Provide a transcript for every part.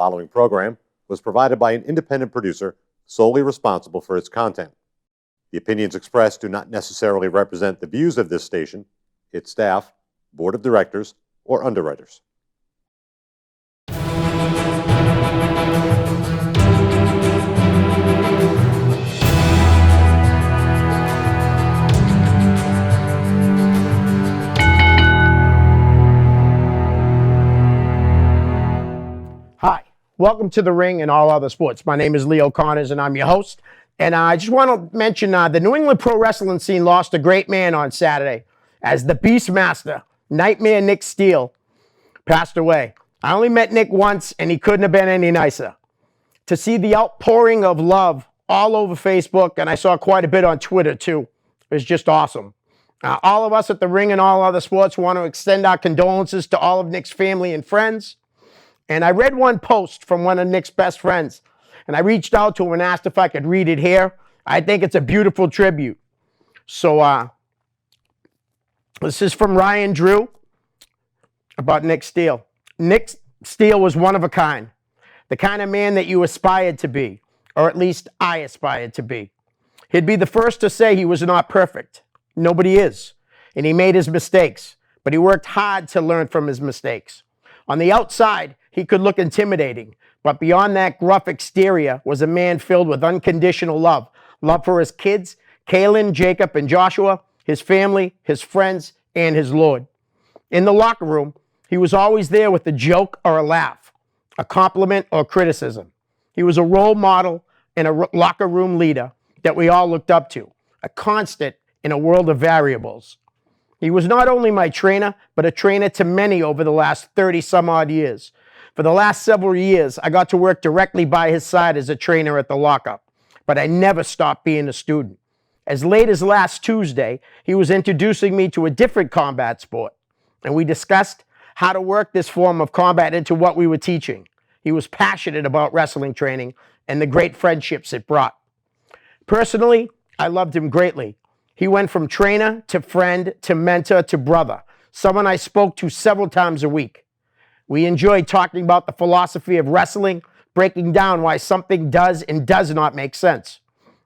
following program was provided by an independent producer solely responsible for its content. The opinions expressed do not necessarily represent the views of this station, its staff, board of directors, or underwriters. Hi, welcome to The Ring and All Other Sports. My name is Leo Connors and I'm your host. And I just want to mention the New England pro wrestling scene lost a great man on Saturday as the Beastmaster, Nightmare Nick Steele, passed away. I only met Nick once and he couldn't have been any nicer. To see the outpouring of love all over Facebook, and I saw quite a bit on Twitter too, it was just awesome. All of us at The Ring and All Other Sports want to extend our condolences to all of Nick's family and friends. And I read one post from one of Nick's best friends, and I reached out to him and asked if I could read it here. I think it's a beautiful tribute. So this is from Ryan Drew about Nick Steele. Nick Steele was one of a kind, the kind of man that you aspired to be, or at least I aspired to be. He'd be the first to say he was not perfect. Nobody is. And he made his mistakes, but he worked hard to learn from his mistakes. On the outside, he could look intimidating, but beyond that gruff exterior was a man filled with unconditional love. Love for his kids, Kaylin, Jacob, and Joshua, his family, his friends, and his Lord. In the locker room, he was always there with a joke or a laugh, a compliment or criticism. He was a role model and a locker room leader that we all looked up to, a constant in a world of variables. He was not only my trainer, but a trainer to many over the last 30 some odd years. For the last several years, I got to work directly by his side as a trainer at the lockup, but I never stopped being a student. As late as last Tuesday, he was introducing me to a different combat sport, and we discussed how to work this form of combat into what we were teaching. He was passionate about wrestling training and the great friendships it brought. Personally, I loved him greatly. He went from trainer to friend to mentor to brother, someone I spoke to several times a week. We enjoyed talking about the philosophy of wrestling, breaking down why something does and does not make sense.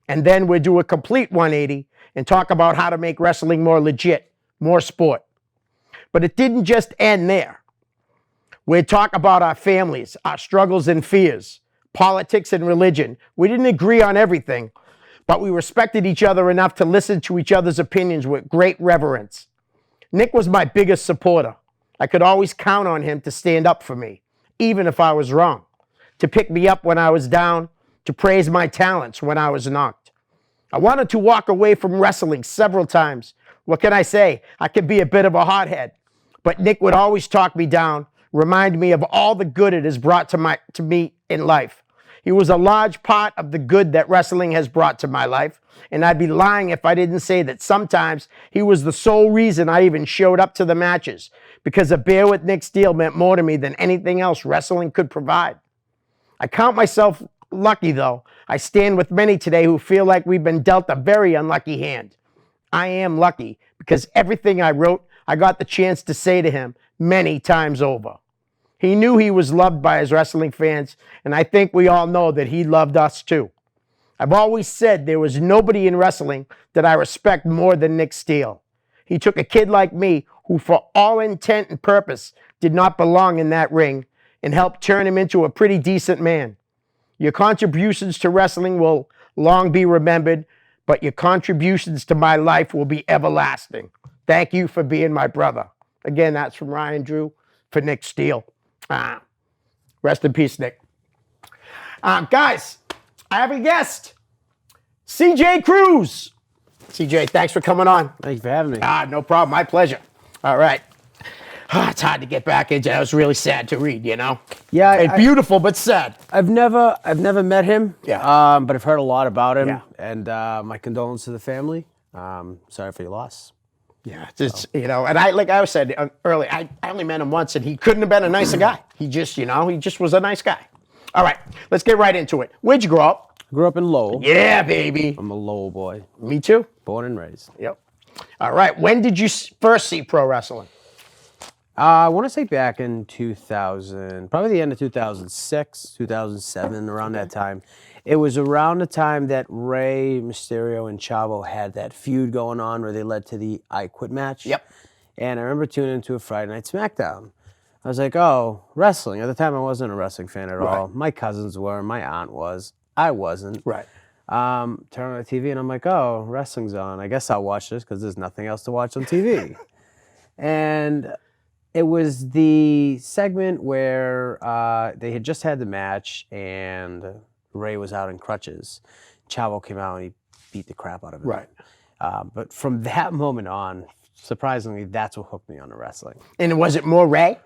And then we'd do a complete 180 and talk about how to make wrestling more legit, more sport. But it didn't just end there. We'd talk about our families, our struggles and fears, politics and religion. We didn't agree on everything, but we respected each other enough to listen to each other's opinions with great reverence. Nick was my biggest supporter. I could always count on him to stand up for me, even if I was wrong, to pick me up when I was down, to praise my talents when I was knocked. I wanted to walk away from wrestling several times. What can I say? I could be a bit of a hothead, but Nick would always talk me down, remind me of all the good it has brought to me in life. He was a large part of the good that wrestling has brought to my life, and I'd be lying if I didn't say that sometimes he was the sole reason I even showed up to the matches, because a beer with Nick Steele meant more to me than anything else wrestling could provide. I count myself lucky, though. I stand with many today who feel like we've been dealt a very unlucky hand. I am lucky because everything I wrote, I got the chance to say to him many times over. He knew he was loved by his wrestling fans, and I think we all know that he loved us too. I've always said there was nobody in wrestling that I respect more than Nick Steele. He took a kid like me, who for all intent and purpose did not belong in that ring, and helped turn him into a pretty decent man. Your contributions to wrestling will long be remembered, but your contributions to my life will be everlasting. Thank you for being my brother. Again, that's from Ryan Drew for Nick Steele. Rest in peace, Nick. Guys, I have a guest, CJ Cruz. CJ, thanks for coming on. Thank you for having me. No problem. My pleasure. All right. It's hard to get back into. That was really sad to read, you know? Yeah. It's beautiful, but sad. I've never met him. Yeah. But I've heard a lot about him. Yeah. And my condolences to the family. Sorry for your loss. Yeah, it's, you know, and like I said earlier, I only met him once, and he couldn't have been a nicer guy. He just was a nice guy. All right, let's get right into it. Where'd you grow up? Grew up in Lowell. Yeah, baby. I'm a Lowell boy. Me too. Born and raised. Yep. All right, when did you first see pro wrestling? I want to say back in 2000, probably the end of 2006, 2007, around that time. It was around the time that Rey Mysterio and Chavo had that feud going on where they led to the I Quit match. Yep. And I remember tuning into a Friday Night SmackDown. I was like, oh, wrestling. At the time, I wasn't a wrestling fan at all. My cousins were. My aunt was. I wasn't. Right. Turn on the TV, and I'm like, oh, wrestling's on. I guess I'll watch this because there's nothing else to watch on TV. And it was the segment where they had just had the match, and Ray was out in crutches. Chavo came out and he beat the crap out of him. Right. But from that moment on, surprisingly, that's what hooked me on the wrestling. And was it more Ray?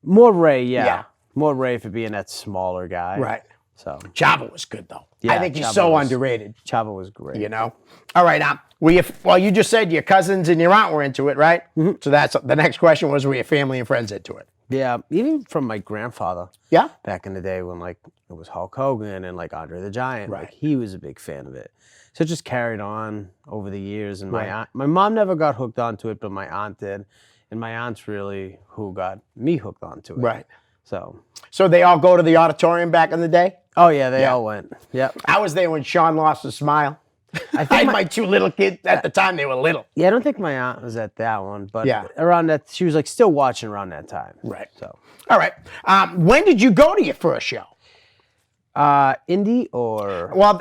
More Ray, yeah. Yeah. More Ray for being that smaller guy. Right. So Chavo was good though. I Yeah, think he's Chavo so was- underrated. Chavo was great. You know. All right. Well, you just said your cousins and your aunt were into it, right? Mm-hmm. So that's the next question was, were your family and friends into it? Yeah, even from my grandfather. Yeah. Back in the day when like it was Hulk Hogan and like Andre the Giant, Right. like he was a big fan of it. So it just carried on over the years. And Right. my mom never got hooked onto it, but my aunt did, and my aunt's really who got me hooked onto it. Right. So, They all go to the auditorium back in the day? oh yeah, they Yeah. all went. Yep. I was there when Sean lost his smile. I I think had my two little kids at the time. They were little. Yeah, I don't think my aunt was at that one, but Yeah. around that, she was like still watching around that time. Right. So, All right. When did you go to your first show? indie or Well,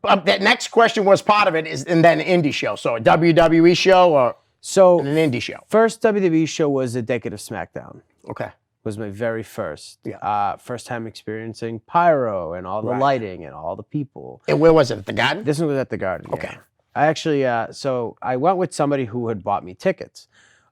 that next question was part of it, and then an indie show. So a WWE show or so an indie show. first WWE show was a Decade of SmackDown. Okay. Was my very first. Yeah. First time experiencing pyro and all the Right. lighting and all the people. And where was it? At the Garden? This one was at the Garden. yeah. Okay. I actually, so I went with somebody who had bought me tickets.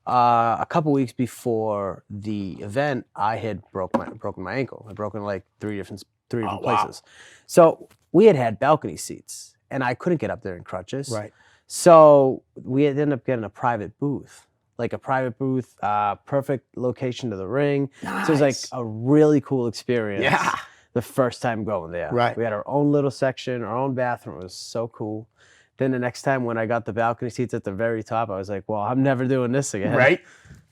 A couple weeks before the event, I had broken my ankle. I'd broken like three different wow. places. So we had balcony seats, and I couldn't get up there in crutches. Right. So we had ended up getting a private booth, perfect location to the ring. So it was like Nice. a really cool experience. Yeah. The first time going there. Right. We had our own little section, our own bathroom. It was so cool. Then the next time when I got the balcony seats at the very top, I was like, well, I'm never doing this again. Right?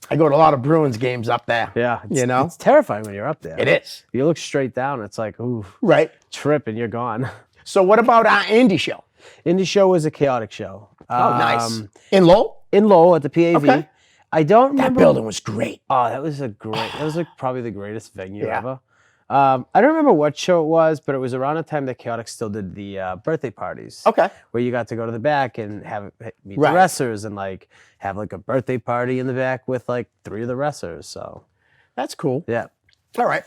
I go to a lot of Bruins games up there. Yeah. You know? It's terrifying when you're up there. It is. You look straight down, it's like, ooh, Right. trip, and you're gone. So what about our indie show? Indie show was a chaotic show. Oh, nice. In Lowell? In Lowell at the PAV. Okay. I don't That remember. building was great. Oh, that was like probably the greatest venue Yeah. ever. I don't remember what show it was, but it was around the time that Chaotic still did the birthday parties. Okay. Where you got to go to the back and meet Right. the wrestlers and like have like a birthday party in the back with like 3 of the wrestlers. So That's cool. yeah. All right.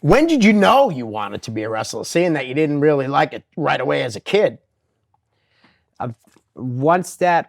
When did you know you wanted to be a wrestler, seeing that you didn't really like it right away as a kid? Once that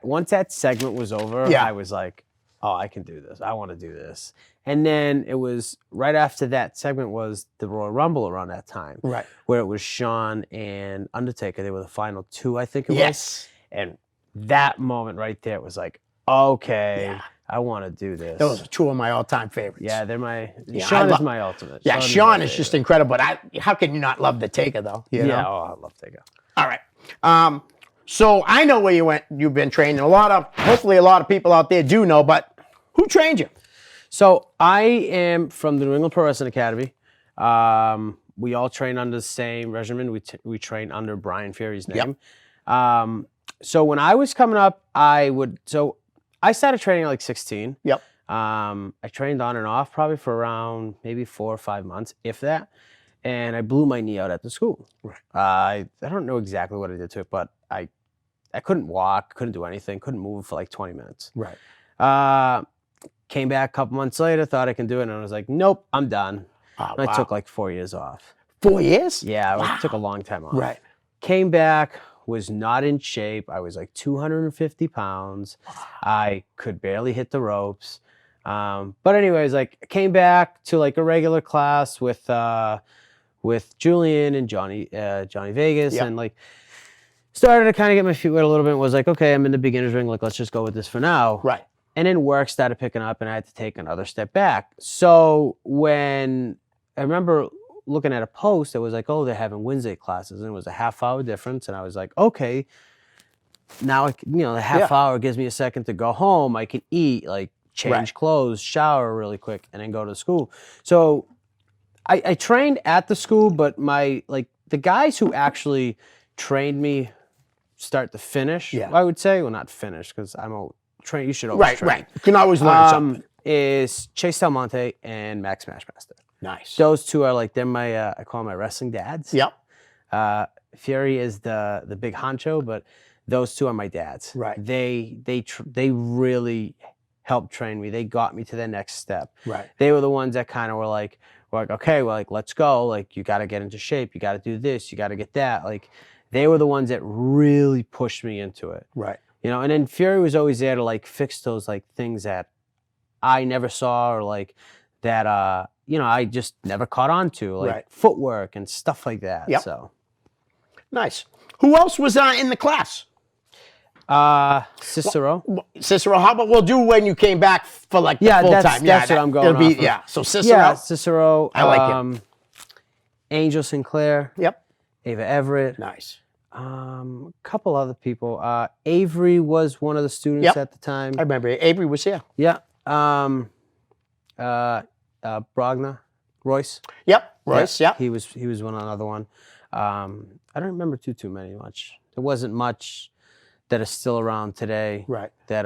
segment was over, Yeah. I was like, oh, I can do this. I want to do this. And then it was right after that segment was the Royal Rumble around that time. Right. Where it was Shawn and Undertaker. They were the final 2, I think it was. Yes. And that moment right there was like, okay, Yeah. I want to do this. Those are 2 of my all-time favorites. Yeah, they're my. Yeah, Shawn I is lo- my ultimate. Yeah, my Sean is just favorite. incredible. But how can you not love the Taker, though? You Yeah, know? oh, I love Taker. All right. So I know where you went. You've been trained. And hopefully a lot of people out there do know, but who trained you? So I am from the New England Pro Wrestling Academy. We all train under the same regimen. We train under Brian Fury's name. So when I was coming up, I started training at like 16. Yep. I trained on and off probably for around maybe 4 or 5 months, if that. And I blew my knee out at the school. Right. I don't know exactly what I did to it, but I couldn't walk, couldn't do anything, couldn't move for like 20 minutes. Right. Came back a couple months later, thought I can do it, and I was like, nope, I'm done. Oh, And wow. I took like 4 years off. 4 years? Yeah, Wow. it took a long time off. Right. Came back, was not in shape. I was like 250 pounds. I could barely hit the ropes. But anyways, like came back to like a regular class with Julian and Johnny Vegas, Yep. and like started to kind of get my feet wet a little bit. And was like, okay, I'm in the beginner's ring. Like, let's just go with this for now. Right. And then work started picking up, and I had to take another step back. So when I remember looking at a post that was like, oh, they're having Wednesday classes, and it was a half-hour difference, and I was like, okay, now the half hour gives me a second to go home. I can eat, like change Right. clothes, shower really quick, and then go to school. So I trained at the school, but the guys who actually trained me start to finish, Yeah. I would say, well, not finish because I'm a train. You should always Right, train. right. You can always learn something. Is Chase Del Monte and Max Smashmaster. Nice. Those two are they're my I call them my wrestling dads. Yep. Fury is the big honcho, but those two are my dads. Right. They really helped train me. They got me to the next step. Right. They were the ones that kind of were like, okay, well, let's go. Like, you got to get into shape. You got to do this. You got to get that. Like, they were the ones that really pushed me into it. Right. And then Fury was always there to fix those things that I never saw or that I just never caught on to, Right. footwork and stuff like that. Yep. So Nice. Who else was in the class? Cicero. Cicero. How about we'll do when you came back for the full time? That's what I'm going it'll be, off of. Yeah. So Cicero. Yeah, Cicero. I like him. Angel Sinclair. Yep. Ava Everett. Nice. A couple other people. Avery was one of the students Yep. at the time. I remember Avery was here. Yeah. Brogna, Royce. Yep. Royce. Yeah, Yep. He was another one. I don't remember too many much. There wasn't much that is still around today. Right. That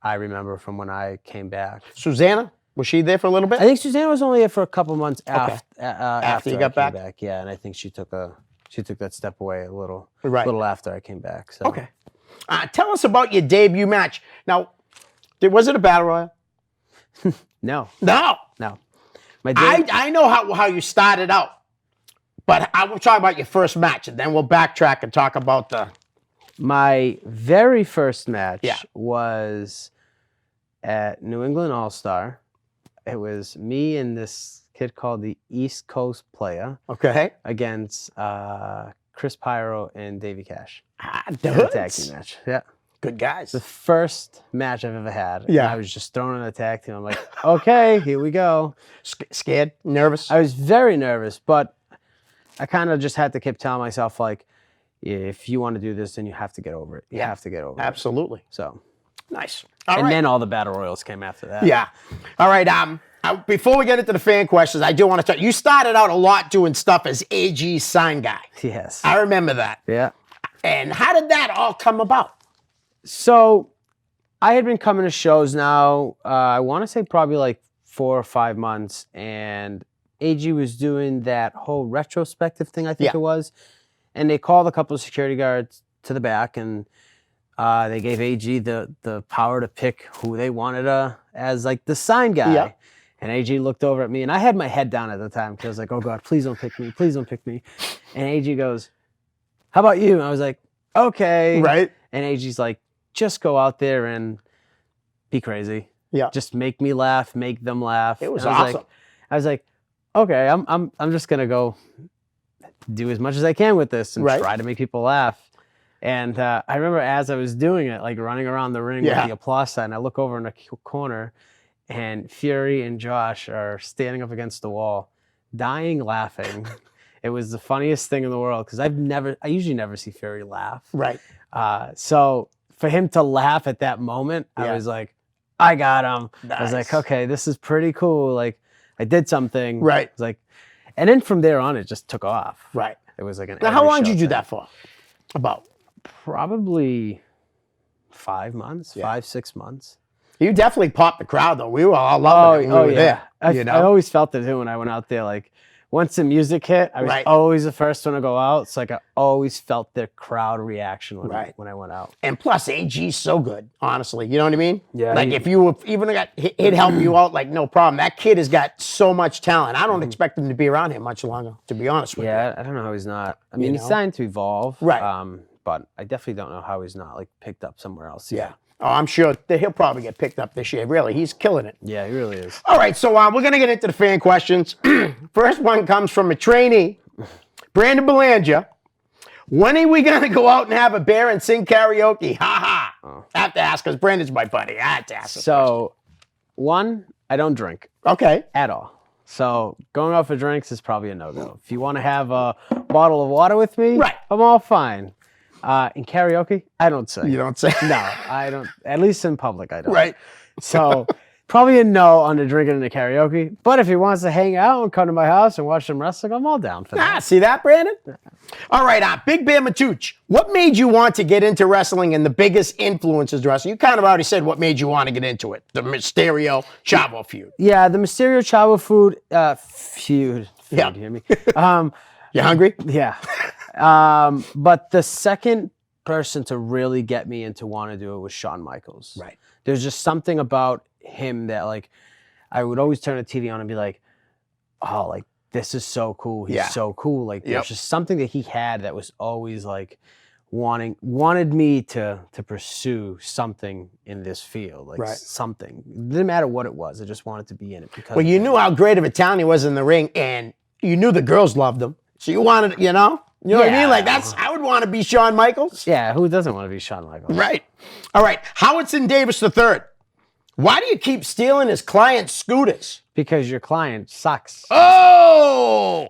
I remember from when I came back. Susanna, was she there for a little bit? I think Susanna was only there for a couple months after you I got came back? Yeah, and I think she took that step away a little after I came back. So. Okay. Tell us about your debut match. Now, was it a battle royal? No. No. I know how you started out, but I will talk about your first match, and then we'll backtrack and talk about My very first match Yeah. was at New England All-Star. It was me and this kid called the East Coast Player Okay. against Chris Pyro and Davey Cash. The A tag Hoods. team match. Yeah. Good guys. The first match I've ever had. Yeah. And I was just thrown in a tag team. I'm like, okay, here we go. Scared? Nervous? I was very nervous, but I kind of just had to keep telling myself, if you want to do this, then you have to get over it. You have to get over it. Absolutely. So, Nice. and then all the battle royals came after that. Yeah. All right. Before we get into the fan questions, I do want to talk. You started out a lot doing stuff as AG's sign guy. Yes. I remember that. Yeah. And how did that all come about? So I had been coming to shows now, I want to say probably 4 or 5 months, and AG was doing that whole retrospective thing, I think Yeah. it was. And they called a couple of security guards to the back, and they gave AG the power to pick who they wanted as the sign guy. Yeah. And AG looked over at me, and I had my head down at the time because I was like, oh God, please don't pick me. Please don't pick me. And AG goes, how about you? And I was like, okay. Right. And AG's like, just go out there and be crazy. Yeah. Just make me laugh, make them laugh. It was And I awesome. I was like, okay, I'm just gonna go do as much as I can with this and Right. try to make people laugh. And I remember as I was doing it, running around the ring Yeah. with the applause sign, I look over in the corner, and Fury and Josh are standing up against the wall, dying laughing. It was the funniest thing in the world because I usually never see Fury laugh. Right. So for him to laugh at that moment, Yeah. I was like, I got him. I was like, Nice. okay, this is pretty cool. I did something. Right. It's and then from there on, it just took off. Right. It was an Now, how every long did show you do thing. that for? About. Probably 5 months, Yeah. 5-6 months. You definitely popped the crowd, though. We were all loving it when we were there. I always felt it too when I went out there. Once the music hit, I was Right. always the first one to go out. So I always felt the crowd reaction when I went out. And plus, AG's so good, honestly. You know what I mean? Yeah, If you were even he'd help you out, no problem. That kid has got so much talent. I don't expect him to be around here much longer, to be honest with you. Yeah, I don't know how he's not. I mean, he's know? signed to Evolve. Right. But I definitely don't know how he's not picked up somewhere else. Yeah. Oh, I'm sure that he'll probably get picked up this year. Really, he's killing it. Yeah, he really is. All right, so we're going to get into the fan questions. First one comes from a trainee, Brandon Belanger. When are we going to go out and have a beer and sing karaoke? Ha ha. I have to ask because Brandon's my buddy. I have to ask. So, one, I don't drink Okay. at all. So going out for drinks is probably a no-go. If you want to have a bottle of water with me, Right. I'm all fine. In karaoke, I don't sing. You don't say. No, I don't. At least in public, I don't. Right. So Probably a no on the drinking and the karaoke. But if he wants to hang out and come to my house and watch some wrestling, I'm all down for that. See that, Brandon? All right, Big Bear Matuch, what made you want to get into wrestling and the biggest influences to wrestling? You kind of already said what made you want to get into it. The Mysterio Chavo feud. Yeah, the Mysterio Chavo feud. Yeah. You hear me? You hungry? Yeah. But the second person to really get me into want to do it was Shawn Michaels. Right. There's just something about him that, like, I would always turn the TV on and be like, oh, like, this is so cool. He's so cool. Like, there's just something that he had that was always like wanted me to pursue something in this field, like something. It didn't matter what it was. I just wanted to be in it because. Well, you knew how great of a talent he was in the ring, and you knew the girls loved him, so you wanted, you know what I mean? Like I would want to be Shawn Michaels. Yeah, who doesn't want to be Shawn Michaels? Right. All right, Howardson Davis III. Why do you keep stealing his clients' scooters? Because your client sucks. Oh!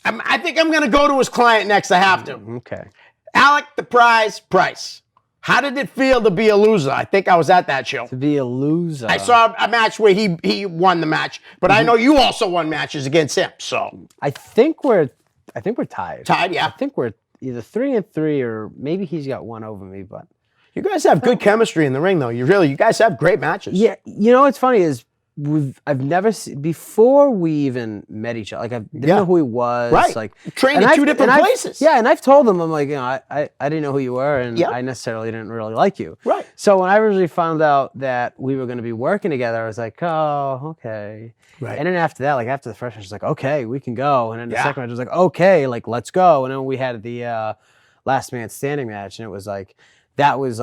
I think I'm going to go to his client next. I have to. Okay. Alec the Price. How did it feel to be a loser? I think I was at that show. To be a loser. I saw a match where he won the match, but I know you also won matches against him. So I think we're tied. Tied, yeah. I think we're either 3-3 or maybe he's got one over me, but. You guys have good chemistry in the ring, though. You guys have great matches. Yeah, you know what's funny is I've never seen before we even met each other. Like I didn't know who he was. Right. Like trained in two different places. Yeah, and I've told him, I'm like, I didn't know who you were, and I necessarily didn't really like you. Right. So when I originally found out that we were going to be working together, I was like, oh, okay. Right. And then after that, like after the first match, I was like, okay, we can go. And then the second match, I was like, okay, like let's go. And then we had the last man standing match, and it was like. That was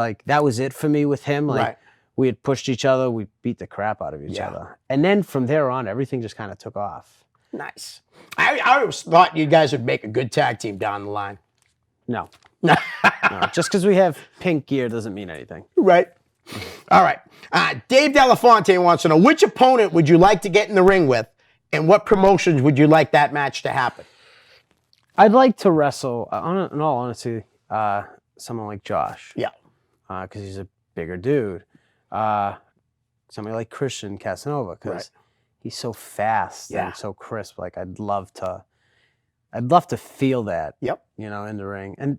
it for me with him. Like we had pushed each other, we beat the crap out of each other, and then from there on, everything just kind of took off. Nice. I always thought you guys would make a good tag team down the line. No, no. Just because we have pink gear doesn't mean anything. Right. All right. Dave Delafonte wants to know, which opponent would you like to get in the ring with, and what promotions would you like that match to happen? I'd like to wrestle. In all honesty. Someone like Josh. Yeah. Because he's a bigger dude. Somebody like Christian Casanova, because he's so fast and so crisp. Like I'd love to feel that. Yep. You know, in the ring. And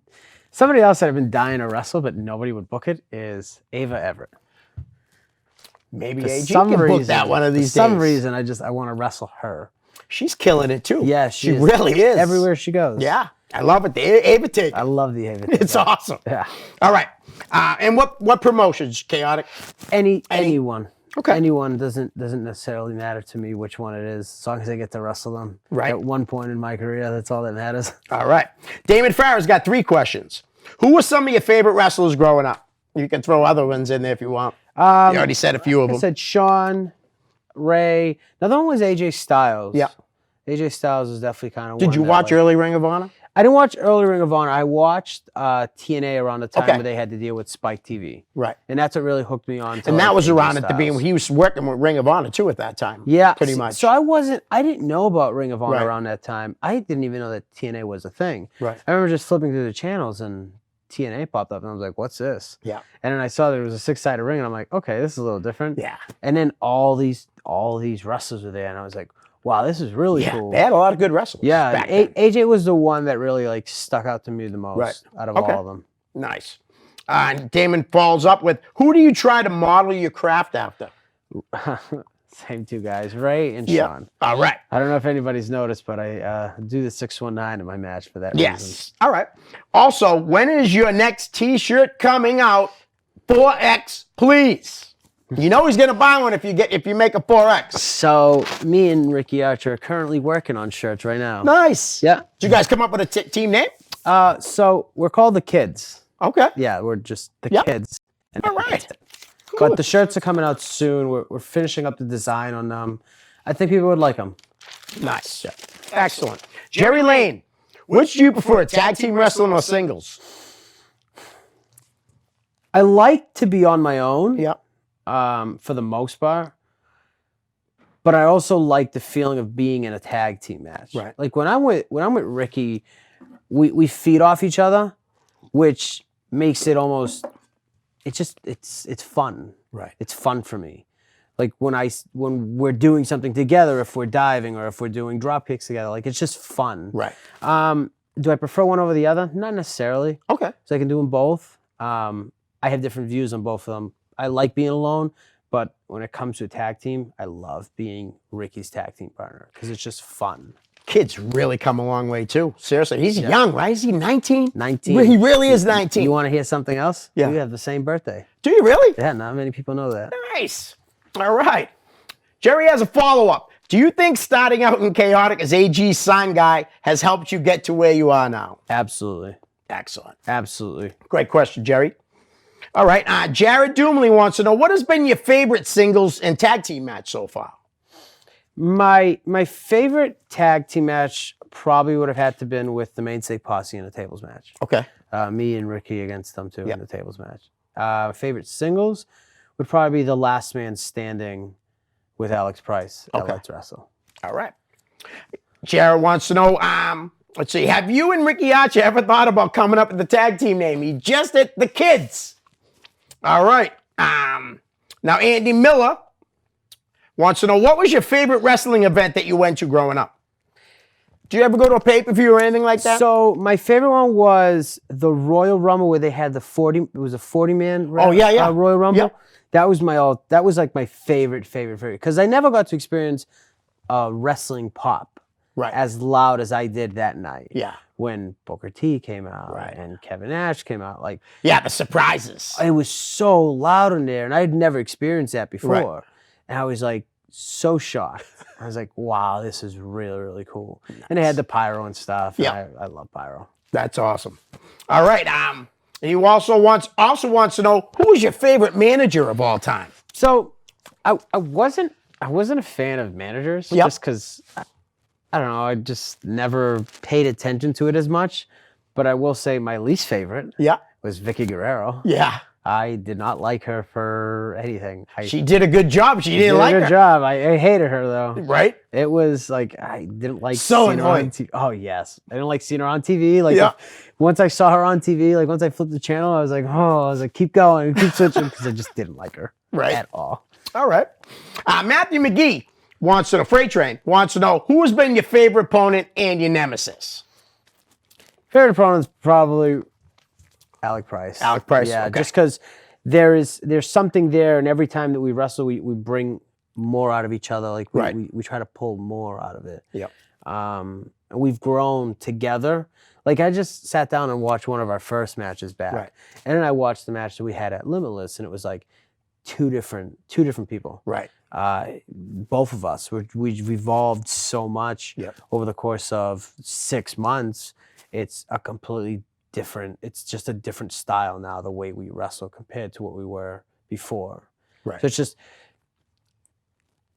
somebody else that I've been dying to wrestle, but nobody would book it is Ava Everett. Maybe AJ can book that one of these days. For some reason, I want to wrestle her. She's killing it too. Yeah, she really is. Everywhere she goes. Yeah. I love it. The Ava take. I love the Ava take. It's awesome. Yeah. All right. And what promotions, Chaotic? Anyone. Okay. Anyone doesn't necessarily matter to me which one it is, as long as I get to wrestle them. Right. At one point in my career, that's all that matters. All right. Damon Farrer's got 3 questions. Who were some of your favorite wrestlers growing up? You can throw other ones in there if you want. You already said a few of them. I said Sean, Ray. Another one was AJ Styles. Yeah. AJ Styles is definitely kind of. Did you watch early Ring of Honor? I didn't watch early Ring of Honor. I watched TNA around the time where they had to deal with Spike TV. Right. And that's what really hooked me on. And that was around at the beginning. He was working with Ring of Honor too at that time. Yeah. Pretty much. So I didn't know about Ring of Honor around that time. I didn't even know that TNA was a thing. Right. I remember just flipping through the channels and TNA popped up and I was like, what's this? Yeah. And then I saw there was a 6-sided ring and I'm like, okay, this is a little different. Yeah. And then all these wrestlers were there and I was like, wow, this is really cool. They had a lot of good wrestlers. Yeah, AJ was the one that really like stuck out to me the most out of all of them. Nice. And Damon follows up with, who do you try to model your craft after? Same 2 guys, Ray and Sean. All right. I don't know if anybody's noticed, but I do the 619 in my match for that Yes. reason. All right. Also, when is your next T-shirt coming out? 4X, please. You know he's gonna buy one if you make a 4X. So me and Ricky Archer are currently working on shirts right now. Nice. Yeah. Did you guys come up with a team name? So we're called the Kids. Okay. Yeah, we're just the Kids. All right. Cool. But the shirts are coming out soon. We're finishing up the design on them. I think people would like them. Nice. Yeah. Excellent. Jerry Lane, which do you prefer, tag team wrestling or singles? I like to be on my own. Yeah. For the most part. But I also like the feeling of being in a tag team match. Right. Like when I'm with Ricky, we feed off each other, which makes it almost it's fun. Right. It's fun for me. like when we're doing something together, if we're diving or if we're doing drop kicks together, like it's just fun. Right. Do I prefer one over the other? Not necessarily. Okay. So I can do them both. I have different views on both of them. I like being alone, but when it comes to a tag team, I love being Ricky's tag team partner because it's just fun. Kid's really come a long way too. Seriously, he's young, right? Is he 19? 19. He really is 19. You want to hear something else? Yeah. We have the same birthday. Do you really? Yeah, not many people know that. Nice. All right. Jerry has a follow-up. Do you think starting out in Chaotic as AG's sign guy has helped you get to where you are now? Absolutely. Excellent. Absolutely. Great question, Jerry. All right. Jared Doomley wants to know, what has been your favorite singles and tag team match so far? My favorite tag team match probably would have had to been with the Mainstay Posse in a tables match. Okay. Me and Ricky against them too in the tables match. Favorite singles would probably be the Last Man Standing with Alex Price at Let's Wrestle. All right. Jared wants to know, let's see, have you and Ricky Archer ever thought about coming up with the tag team name? He just at the kids. All right. Now, Andy Miller wants to know, what was your favorite wrestling event that you went to growing up? Did you ever go to a pay-per-view or anything like that? So my favorite one was the Royal Rumble where they had the 40. It was a 40-man. Royal Rumble. Yeah. That was like my favorite because I never got to experience wrestling pop as loud as I did that night. Yeah. When Booker T came out and Kevin Nash came out, like the surprises. It was so loud in there, and I had never experienced that before. Right. And I was like so shocked. I was like, wow, this is really, really cool. Nice. And they had the pyro and stuff. Yeah. I love pyro. That's awesome. All right. He also wants to know, who was your favorite manager of all time? So I wasn't a fan of managers just because I don't know, I just never paid attention to it as much. But I will say my least favorite was Vicky Guerrero. Yeah. I did not like her for anything. She did a good job. She didn't like her. Good job. I hated her though. Right? It was like I didn't like so seeing annoying. her on TV. Oh yes, I didn't like seeing her on TV. Like once I saw her on TV, like once I flipped the channel, I was like, keep going, keep switching, because I just didn't like her at all. All right. Matthew McGee wants to know, Freight Train wants to know, who has been your favorite opponent and your nemesis? Favorite opponent's probably Alec Price. Alec Price, yeah, just because there's something there, and every time that we wrestle, we bring more out of each other. Like we try to pull more out of it. Yeah. And we've grown together. Like I just sat down and watched one of our first matches back, and then I watched the match that we had at Limitless, and it was like two different people. Right. Both of us, we've evolved so much over the course of 6 months. It's a completely different. It's just a different style now, the way we wrestle compared to what we were before. Right. So it's just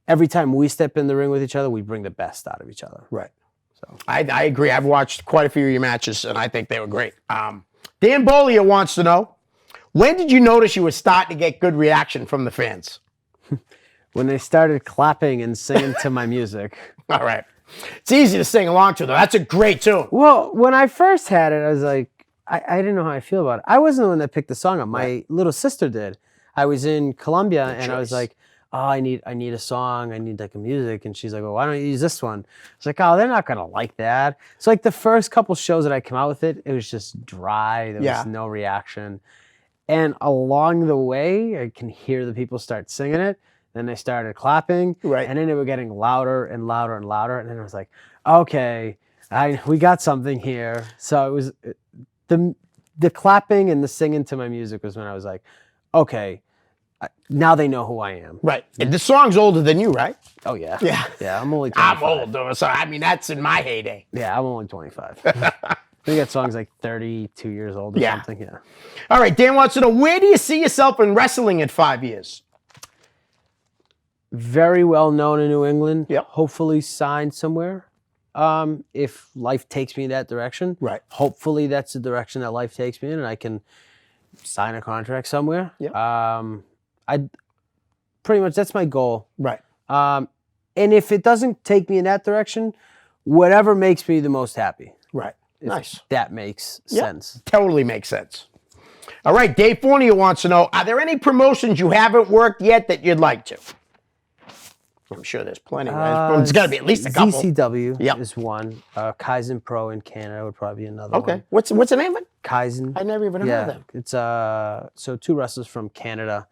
every time we step in the ring with each other, we bring the best out of each other. Right. So I agree. I've watched quite a few of your matches, and I think they were great. Dan Bolia wants to know, when did you notice you were starting to get good reaction from the fans? When they started clapping and singing to my music. All right. It's easy to sing along to, though. That's a great tune. Well, when I first had it, I was like, I didn't know how I feel about it. I wasn't the one that picked the song up. My little sister did. I was in Colombia, and I was like, oh, I need a song. I need like a music. And she's like, well, why don't you use this one? I was like, oh, they're not going to like that. So like the first couple shows that I came out with it was just dry. There was no reaction. And along the way, I can hear the people start singing it. Then they started clapping. Right. And then they were getting louder and louder and louder. And then I was like, okay, we got something here. So it was the clapping and the singing to my music was when I was like, okay, now they know who I am. Right. And the song's older than you, right? Oh, yeah. Yeah. Yeah, I'm only 25. I'm old, though. So, I mean, that's in my heyday. Yeah, I'm only 25. I think that song's like 32 years old or something. Yeah. All right. Dan wants to know, where do you see yourself in wrestling in 5 years? Very well known in New England. Yep. Hopefully signed somewhere. If life takes me in that direction. Right. Hopefully that's the direction that life takes me in, and I can sign a contract somewhere. Yep. I pretty much, that's my goal. Right. And if it doesn't take me in that direction, whatever makes me the most happy. Right. Nice. That makes sense. Totally makes sense. All right. Dave Fournier wants to know, are there any promotions you haven't worked yet that you'd like to? I'm sure there's plenty, right? It's got to be at least a couple. ZCW Yep. is one. Kaizen Pro in Canada would probably be another Okay. one. What's the name of it? Kaizen. I never even heard of them. It's so two wrestlers from Canada,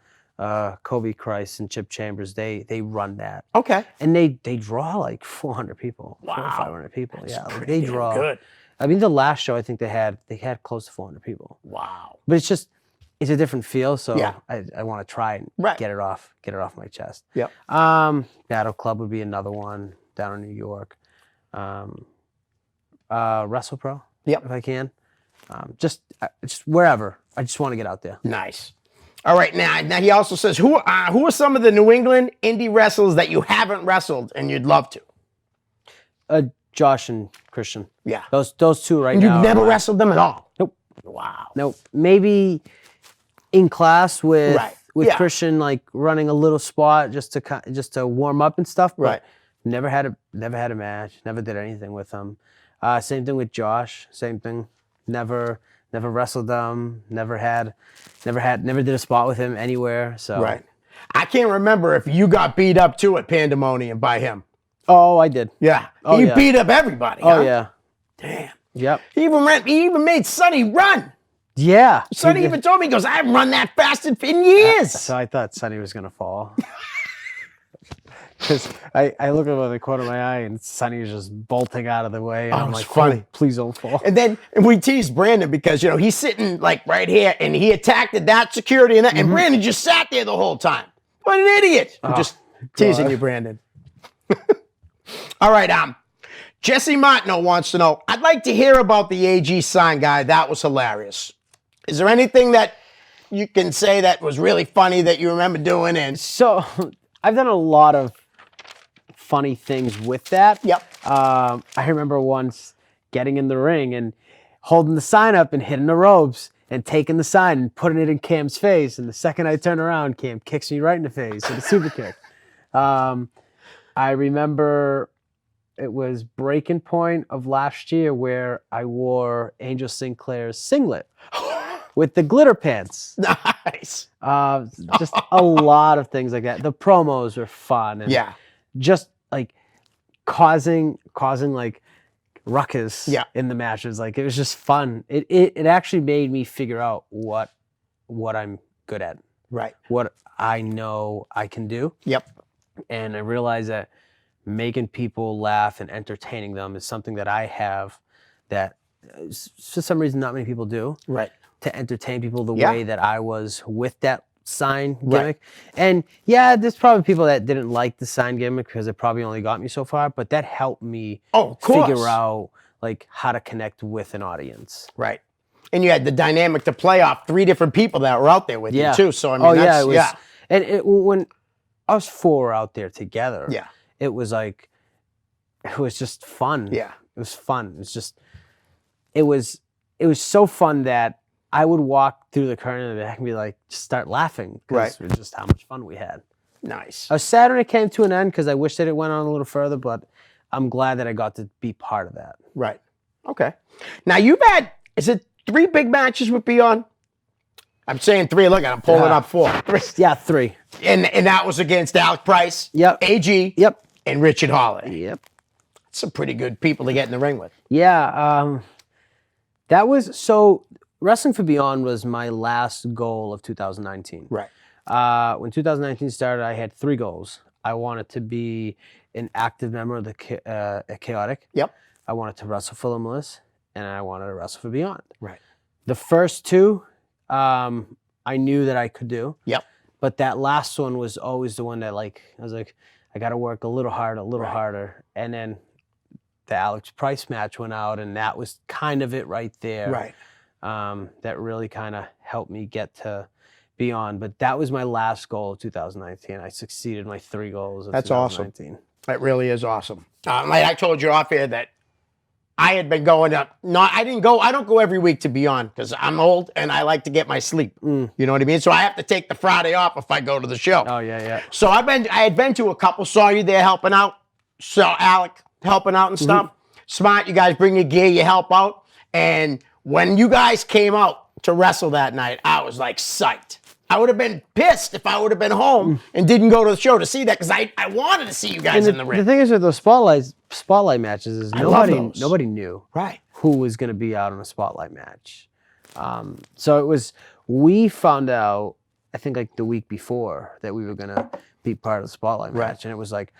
Kobe Christ and Chip Chambers. They run that, Okay. and they draw like 400 people, Wow. 400, 500 people. That's yeah, like, pretty they damn draw. good. I mean, the last show I think they had close to 400 people. Wow. But it's a different feel, so Yeah. I want to try and Right. get it off my chest. Yep. Battle Club would be another one down in New York. Wrestle Pro, Yep. if I can. Just wherever. I just want to get out there. Nice. All right. Now he also says, who are some of the New England indie wrestlers that you haven't wrestled and you'd love to? Josh and Christian. Yeah. Those two right And now. you've never are mine. wrestled them at all? Nope. Wow. Nope. Maybe in class with Right. Yeah. Christian, like running a little spot just to warm up and stuff. But Right. Never had a match. Never did anything with them. Same thing with Josh. Same thing. Never wrestled them. Never did a spot with him anywhere. So Right. I can't remember if you got beat up too at Pandemonium by him. Oh, I did. Yeah. Oh, He yeah. beat up everybody. Oh huh? yeah. Damn. Yep. He even made Sonny run. Yeah. Sonny He even did. told me, he goes, I haven't run that fast in years. So I thought Sonny was gonna fall. Because I look over the corner of my eye and Sonny is just bolting out of the way. And Oh, I'm it's like, funny. "Oh, please don't fall. And then we teased Brandon because, he's sitting like right here and he attacked that security and that, and Brandon just sat there the whole time. What an idiot. I'm just teasing you, Brandon. All right, Jesse Martineau wants to know, I'd like to hear about the AG sign guy. That was hilarious. Is there anything that you can say that was really funny that you remember doing? And So I've done a lot of funny things with that. Yep. I remember once getting in the ring and holding the sign up and hitting the ropes and taking the sign and putting it in Cam's face. And the second I turn around, Cam kicks me right in the face with a super kick. I remember it was breaking point of last year where I wore Angel Sinclair's singlet with the glitter pants. nice. Just a lot of things like that. The promos were fun. And Yeah. just like causing like ruckus Yeah. in the matches. Like it was just fun. It actually made me figure out what I'm good at, Right. what I know I can do. Yep. And I realized that making people laugh and entertaining them is something that I have that for some reason not many people do. Right. To entertain people the Yeah. way that I was with that sign Right. gimmick. And yeah, there's probably people that didn't like the sign gimmick because it probably only got me so far, but that helped me Oh, of course. figure out like how to connect with an audience. Right. And you had the dynamic to play off 3 different people that were out there with you too. So I mean, yeah, that's, it was, and when us 4 were out there together, yeah. it was like, it was just fun. Yeah. It was fun. It was so fun that I would walk through the curtain in the back and be like, just start laughing. Right. It was just how much fun we had. Nice. I was sad when it came to an end because I wish that it went on a little further, but I'm glad that I got to be part of that. Right. Okay. Now you've had, is it 3 big matches with Beyond? I'm saying 3. Look, I'm pulling up 4. Yeah, 3. And that was against Alec Price, Yep. AG, Yep. and Richard Holiday. Yep. Some pretty good people to get in the ring with. Yeah. That was so. Wrestling for Beyond was my last goal of 2019. Right. When 2019 started, I had 3 goals. I wanted to be an active member of the Chaotic. Yep. I wanted to wrestle for Limitless, and I wanted to wrestle for Beyond. Right. The first 2, I knew that I could do. Yep. But that last one was always the one that I was like, I got to work a little harder. And then the Alex Price match went out, and that was kind of it right there. Right. That really kind of helped me get to Beyond. But that was my last goal of 2019. I succeeded my 3 goals of That's awesome. 2019. That really is awesome. Like I told you off air that I had been going up. I don't go every week to Beyond because I'm old and I like to get my sleep. You know what I mean? So I have to take the Friday off if I go to the show. Oh, yeah. So I had been to a couple, saw you there helping out. Saw Alec helping out and stuff. Smart, you guys bring your gear, you help out. And when you guys came out to wrestle that night, I was like psyched. I would have been pissed if I would have been home and didn't go to the show to see that because I wanted to see you guys in the ring. The thing is with those spotlight matches is love those. nobody knew Right. who was going to be out on a spotlight match. So we found out, I think like the week before that we were going to be part of the spotlight match. And it was like,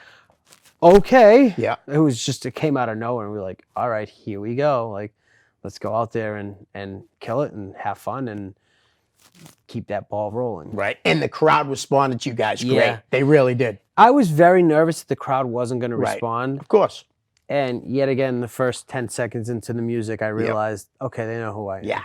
okay. Yeah. It came out of nowhere. And we were like, all right, here we go. Like, let's go out there and kill it and have fun and keep that ball rolling. Right. And the crowd responded to you guys great. Yeah. They really did. I was very nervous that the crowd wasn't going to Right. respond. Of course. And yet again, the first 10 seconds into the music, I realized, okay, they know who I am. Yeah.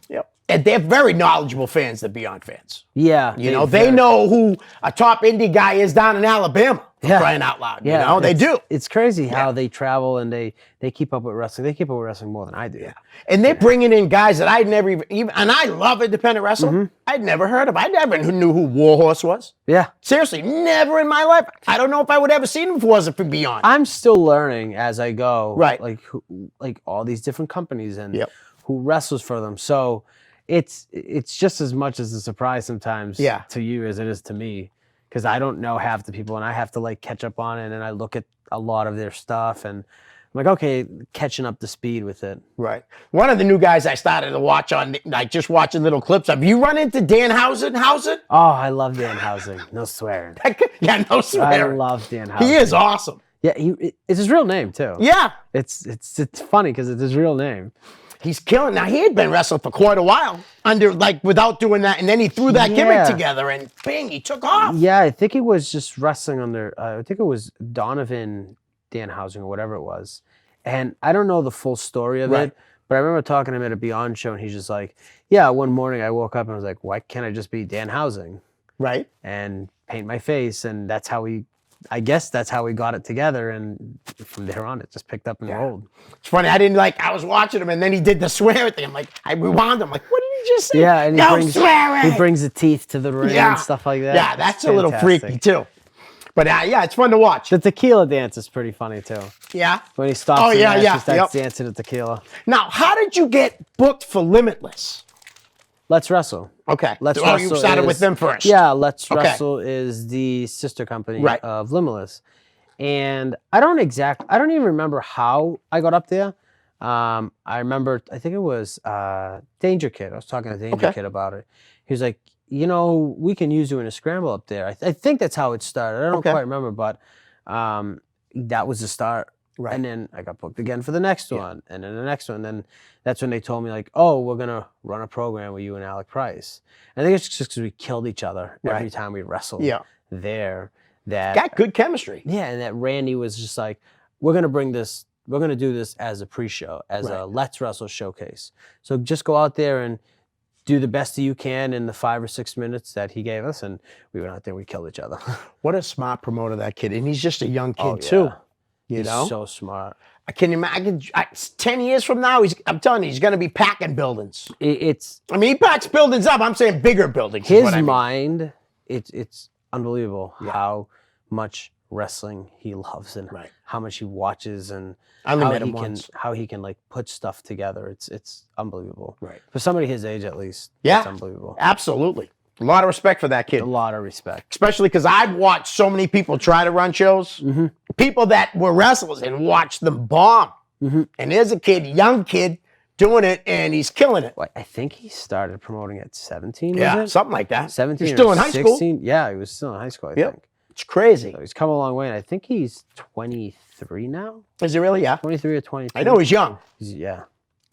Yep. And they're very knowledgeable fans, the Beyond fans. Yeah. You know, they know who a top indie guy is down in Alabama. For crying out loud. Yeah, You know, they do. It's crazy how they travel and they keep up with wrestling. They keep up with wrestling more than I do. Yeah. And they're bringing in guys that I'd never even, and I love independent wrestling. I'd never heard of. I never knew who Warhorse was. Yeah. Seriously, never in my life. I don't know if I would ever seen him if it wasn't for Beyond. I'm still learning as I go. Right. Like all these different companies and Yep. who wrestles for them. So it's just as much as a surprise sometimes to you as it is to me. Because I don't know half the people and I have to like catch up on it and I look at a lot of their stuff and I'm like, okay, catching up to speed with it. Right. One of the new guys I started to watch on, like just watching little clips. Have you run into Dan Housen? Oh, I love Dan Housing. No swearing. Yeah, no I swearing. love Dan Housing. He is awesome. Yeah, it's his real name too. Yeah. It's funny because it's his real name. He's killing. Now, he had been wrestling for quite a while without doing that. And then he threw that gimmick together and bing, he took off. Yeah, I think he was just wrestling under, I think it was Donovan Danhausen or whatever it was. And I don't know the full story of it, but I remember talking to him at a Beyond show and he's just like, yeah, one morning I woke up and I was like, why can't I just be Dan Housing? Right. And paint my face. And I guess that's how we got it together. And from there on, it just picked up and rolled. It's funny. I was watching him and then he did the swear thing. I'm like, I rewound him. Like, what did he just say? Yeah, and he brings the teeth to the ring and stuff like that. Yeah, that's a little freaky too. But yeah, it's fun to watch. The tequila dance is pretty funny too. Yeah. When he stops he starts Yep. dancing to tequila. Now, how did you get booked for Limitless? Let's Wrestle. Okay. Let's You Wrestle started with them first. Yeah, Let's Wrestle is the sister company of Limitless. And I don't even remember how I got up there. I remember, I think it was Danger Kid. I was talking to Danger Kid about it. He was like, we can use you in a scramble up there. I think that's how it started. I don't quite remember, but that was the start. Right. And then I got booked again for the next one, and then the next one. And then that's when they told me, like, oh, we're going to run a program with you and Alec Price. And I think it's just because we killed each other every time we wrestled there. Got good chemistry. Yeah, and that Randy was just like, we're going to do this as a pre-show, as a Let's Wrestle showcase. So just go out there and do the best that you can in the 5 or 6 minutes that he gave us. And we went out there, we killed each other. What a smart promoter, that kid. And he's just a young kid too. He's so smart. I can imagine 10 years from now, I'm telling you, he's going to be packing buildings. He packs buildings up. I'm saying bigger buildings. His mind, it's unbelievable how much wrestling he loves and how much he watches and how he can like put stuff together. It's unbelievable. Right. For somebody his age, at least. Yeah. It's unbelievable. Absolutely. A lot of respect for that kid. A lot of respect. Especially because I've watched so many people try to run shows. Mm-hmm. People that were wrestlers and watched them bomb. Mm-hmm. And there's a young kid, doing it, and he's killing it. Well, I think he started promoting at 17, yeah, something like that. 17 He's still in high 16? school. Yeah, he was still in high school, I think. It's crazy. So he's come a long way, and I think he's 23 now. Is he really? Yeah. 23 or 22. I know he's young. Yeah.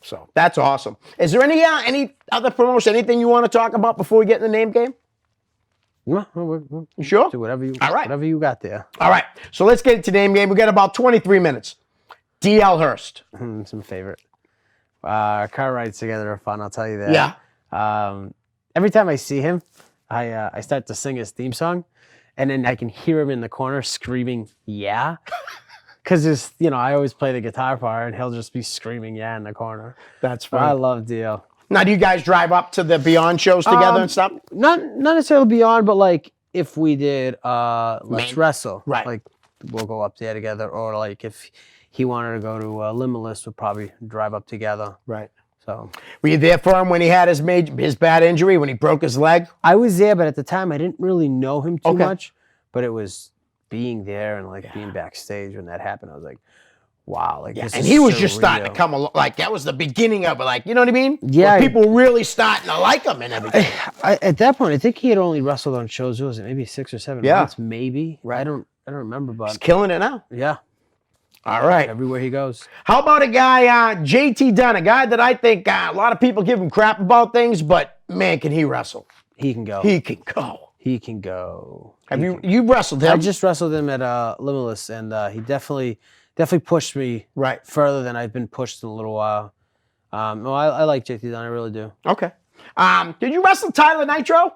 So that's awesome. Is there any other promotion, anything you want to talk about before we get in the name game? No, you sure? Do whatever you got there. All right. So let's get into the name game. We got about 23 minutes. D.L. Hurst. It's my favorite. Car rides together are fun, I'll tell you that. Yeah. Every time I see him, I start to sing his theme song, and then I can hear him in the corner screaming, yeah. Because I always play the guitar part, and he'll just be screaming, yeah, in the corner. That's fun. I love DL. Now, do you guys drive up to the Beyond shows together and stuff? Not necessarily Beyond, but like if we did Let's Wrestle, right? Like we'll go up there together, or like if he wanted to go to Limitless, we'll probably drive up together. Right. So Were you there for him when he had his bad injury, when he broke his leg? I was there, but at the time I didn't really know him too Okay. much. But it was being there and like being backstage when that happened. I was like, wow, like this And is he was just starting to surreal. come along. Like, that was the beginning of it. Like, you know what I mean? Yeah. Where people really starting to like him and everything. At that point, I think he had only wrestled on shows. What was it, maybe 6 or 7 Yeah. months, maybe. Right. I don't remember, He's but killing it now. yeah, All right. everywhere he goes. How about a guy, JT Dunn, a guy that I think a lot of people give him crap about things, but man, can he wrestle? He can go. He can go. He can go. Have you wrestled him? I just wrestled him at Limitless, and he definitely pushed me Right. further than I've been pushed in a little while. No, I like JT Dunn. I really do. Okay. Did you wrestle Tyler Nitro?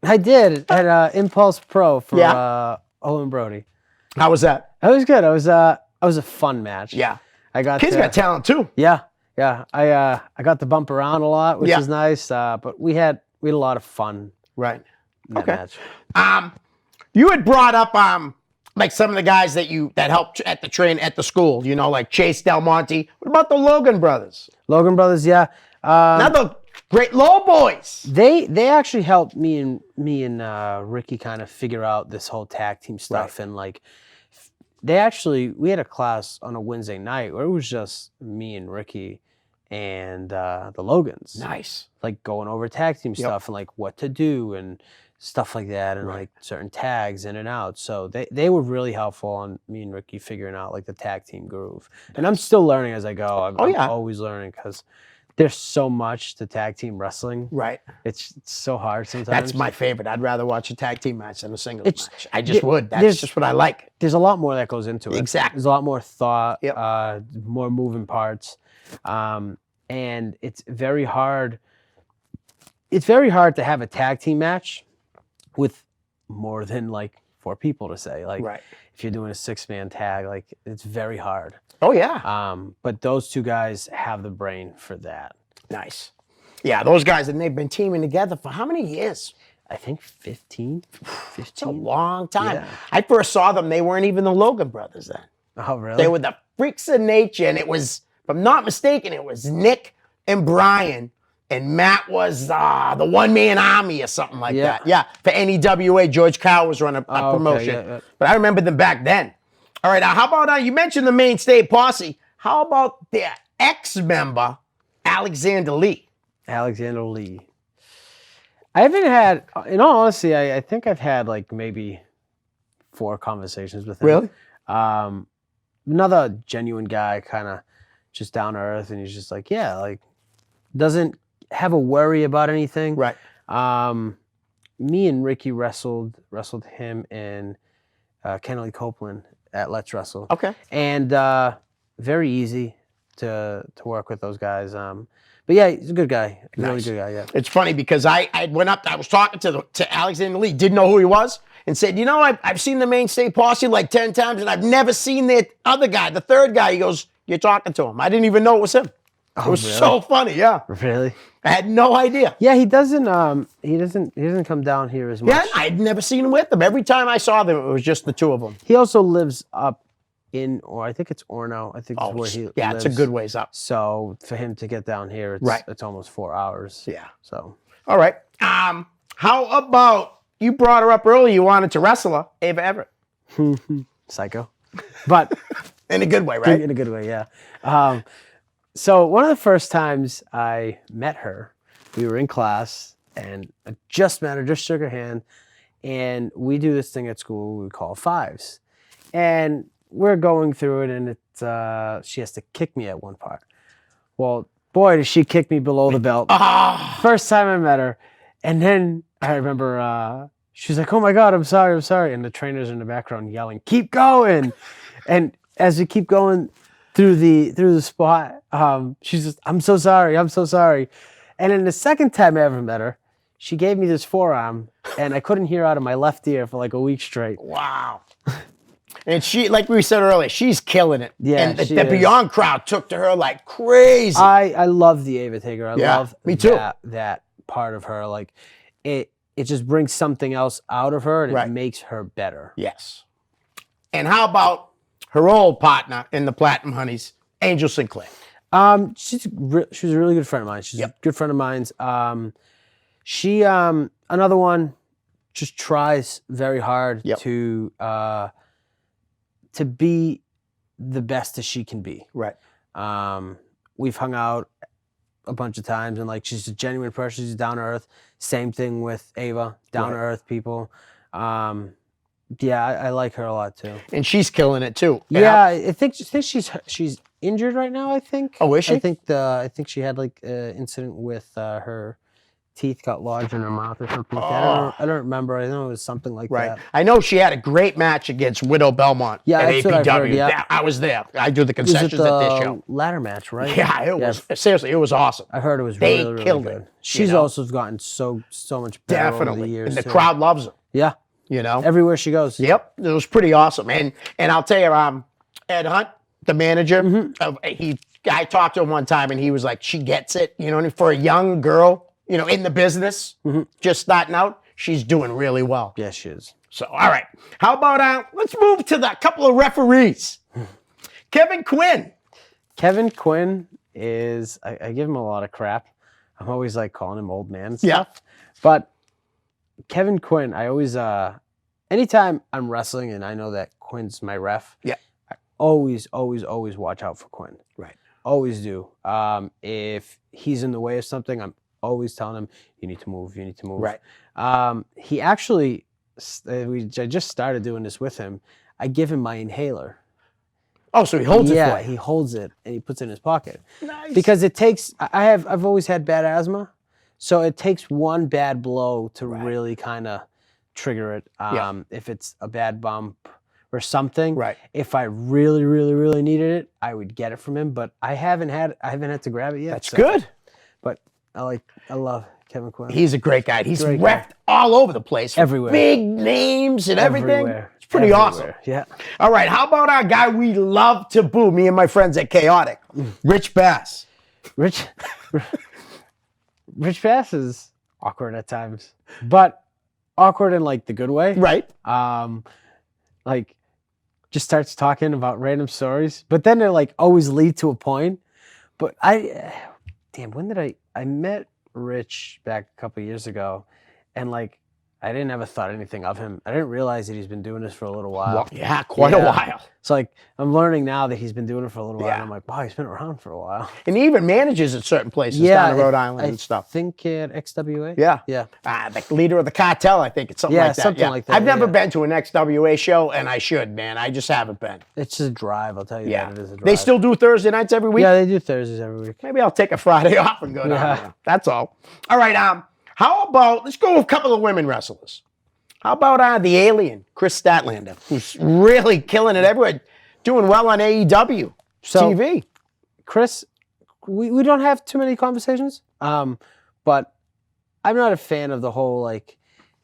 I did at Impulse Pro for Yeah. Owen Brody. How was that? That was good. It was a fun match. Yeah. I got Kid's to- got talent too. Yeah, yeah. I got to bump around a lot, which Yeah. is nice. But we had a lot of fun Right. in that Okay. match. You had brought up like some of the guys that helped at the school, you know, like Chase Del Monte. What about the Logan brothers? Logan Brothers, yeah. Another great low boys. They actually helped me and Ricky kind of figure out this whole tag team stuff, and like we had a class on a Wednesday night where it was just me and Ricky and the Logans, Nice. like going over tag team stuff and like what to do and stuff like that, and like certain tags in and out. So they were really helpful on me and Ricky figuring out like the tag team groove. And I'm still learning as I go. I'm always learning because there's so much to tag team wrestling. Right. It's so hard sometimes. That's my favorite. I'd rather watch a tag team match than a singles It's- match. I just would. That's there's- just what I like. There's a lot more that goes into it. Exactly. There's a lot more thought, Yep. more moving parts. And it's very hard. It's very hard to have a tag team match with more than like 4 people to say. Like Right. if you're doing a 6-man tag, like it's very hard. Oh, yeah. But those 2 guys have the brain for that. Nice. Yeah, those guys, and they've been teaming together for how many years? I think 15. It's a long time. Yeah. I first saw them, they weren't even the Logan brothers then. Oh, really? They were the Freaks of Nature, and it was, if I'm not mistaken, it was Nick and Brian, and Matt was the one-man army or something like Yeah. that. Yeah, for NEWA, George Cow was running a Oh, okay, promotion. yeah. But I remember them back then. All right, how about, you mentioned the Mainstay Posse. How about their ex-member, Alexander Lee? Alexander Lee. I haven't had, in all honesty, I think I've had like maybe 4 conversations with him. Really? Another genuine guy, kind of just down to earth, and he's just like, yeah, like doesn't have a worry about anything. Right. Me and Ricky wrestled him in Kennedy Copeland at Let's Wrestle. Okay. And very easy to work with those guys. But yeah, he's a good guy. Really Nice. good guy, yeah. It's funny because I went up, I was talking to Alexander Lee, didn't know who he was, and said, you know, I've seen the Mainstay Posse like 10 times, and I've never seen the other guy, the third guy. He goes, you're talking to him. I didn't even know it was him. It was really? so funny, yeah. Really? I had no idea. Yeah, he doesn't come down here as much. Yeah, I had never seen him with them. Every time I saw them, it was just the 2 of them. He also lives up in, or I think it's Orno. I think that's where he yeah, lives. it's a good ways up. So for him to get down here, it's almost 4 hours. Yeah. So All right. How about, you brought her up earlier, you wanted to wrestle her, Ava Everett. psycho, but In a good way, right? in a good way, yeah. So one of the first times I met her, we were in class, and I just met her, just shook her hand, and we do this thing at school we call fives, and we're going through it, and it's she has to kick me at one part. Well, boy, did she kick me below the belt. First time I met her, and then I remember she was like, "Oh my God, I'm sorry," and the trainers in the background yelling, "Keep going!" And as we keep going through the spot, she's just, I'm so sorry. And then the second time I ever met her, she gave me this forearm, and I couldn't hear out of my left ear for like a week straight. Wow. And she, like we said earlier, she's killing it. Yeah, and the she is. Beyond crowd took to her like crazy. I love the Ava Taker. I Yeah, love me too. that part of her. Like it just brings something else out of her, and Right. it makes her better. Yes. And how about her old partner in the Platinum Honeys, Angel Sinclair? She was a really good friend of mine. She's a good friend of mine's. She another one just tries very hard to be the best as she can be. Right. We've hung out a bunch of times, and like she's a genuine person. She's down to earth. Same thing with Ava, down to earth people. Yeah, I like her a lot too. And she's killing it too. Yeah, I think she's injured right now. I think. Oh, is she? I think she had like an incident with her teeth got lodged in her mouth or something like that. I don't remember. I know it was something like that. I know she had a great match against Widow Belmont Yeah, at that's what I've APW. heard, yeah. I was there. I do the Was it concessions at this the show. ladder match, right? Yeah, it was seriously, it was awesome. I heard it was They really, really killed good. it, She's know? also gotten so much better over the Definitely. years. And the too. crowd loves her. Yeah. You know? Everywhere she goes. Yep. It was pretty awesome. And I'll tell you, Ed Hunt, the manager, I talked to him one time and he was like, she gets it. You know, and for a young girl, you know, in the business, just starting out, she's doing really well. Yeah, she is. So, all right. How about let's move to the couple of referees. Kevin Quinn. Kevin Quinn is, I give him a lot of crap. I'm always like calling him old man and stuff. But Kevin Quinn, I always, anytime I'm wrestling and I know that Quinn's my ref, I always watch out for Quinn. Right. Always do. If he's in the way of something, I'm always telling him, you need to move, you need to move. Right. He actually, I just started doing this with him. I give him my inhaler. Oh, so he holds it for Yeah, you. he holds it and he puts it in his pocket. Nice. Because it takes, I've always had bad asthma. So it takes one bad blow to really kind of trigger it. If it's a bad bump or something. Right. If I really, really, really needed it, I would get it from him. But I haven't had to grab it yet. That's good. But I love Kevin Quinn. He's a great guy. He's Great reffed all over the place. Everywhere. Big names and everything. Everywhere. It's pretty Everywhere. awesome. Yeah. All right. How about our guy we love to boo, me and my friends at Chaotic, Rich Bass. Rich Bass is awkward at times, but awkward in like the good way. Right. Like just starts talking about random stories, but then they like always lead to a point. But when did I met Rich back a couple years ago, and like I didn't ever thought anything of him. I didn't realize that he's been doing this for a little while. Well, yeah, quite a while. So like I'm learning now that he's been doing it for a little while. Yeah. And I'm like, wow, he's been around for a while. And he even manages at certain places down in Rhode Island and stuff. I think at XWA. Yeah. Yeah. The leader of the cartel, I think it's something like that. Something like that. I've never been to an XWA show, and I should, man. I just haven't been. It's just a drive, I'll tell you that. It is a drive. They still do Thursday nights every week? Yeah, they do Thursdays every week. Maybe I'll take a Friday off and go down there. That's all. All right, how about, let's go with a couple of women wrestlers. How about the alien, Chris Statlander, who's really killing it everywhere, doing well on AEW TV. Chris, we don't have too many conversations, but I'm not a fan of the whole like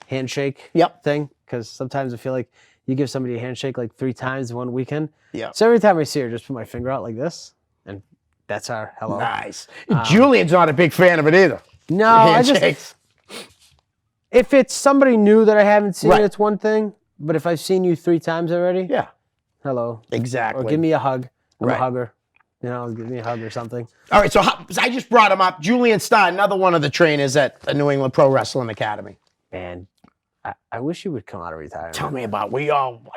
handshake thing, because sometimes I feel like you give somebody a handshake like 3 times in one weekend. Yeah. So every time I see her, just put my finger out like this, and that's our hello. Nice. Julian's not a big fan of it either. No, Handshakes. If it's somebody new that I haven't seen, it's one thing. But if I've seen you 3 times already, hello. Exactly. Or give me a hug. I'm a hugger. You know, give me a hug or something. All right, so I just brought him up. Julian Starr, another one of the trainers at the New England Pro Wrestling Academy. Man, I wish he would come out of retirement. Tell me about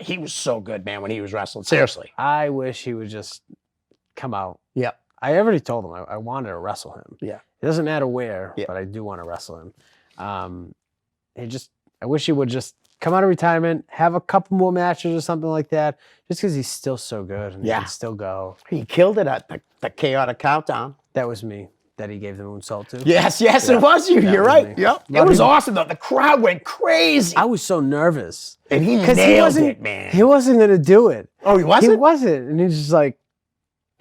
he was so good, man, when he was wrestling. Seriously. I wish he would just come out. Yep. I already told him I wanted to wrestle him. Yeah. It doesn't matter where, but I do want to wrestle him. I wish he would just come out of retirement, have a couple more matches or something like that, just because he's still so good and he can still go. He killed it at the Chaotic Countdown. That was me that he gave the moonsault to. Yes, it was you. You're right. Yep. It was awesome, though. The crowd went crazy. I was so nervous. And he nailed it, man. He wasn't going to do it. Oh, he wasn't? He wasn't. And he's just like,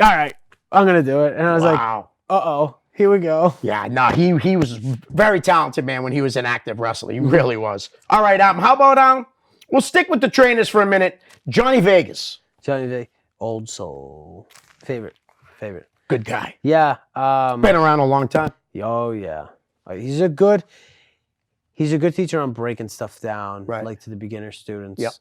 all right, I'm going to do it. And I was like, uh-oh. Here we go. Yeah, no, he was very talented, man, when he was an active wrestler. He really was. All right, how about, we'll stick with the trainers for a minute. Johnny Vegas. Johnny Vegas, old soul. Favorite. Good guy. Yeah. Been around a long time. Oh, yeah. He's a good teacher on breaking stuff down, Right. like to the beginner students. Yep.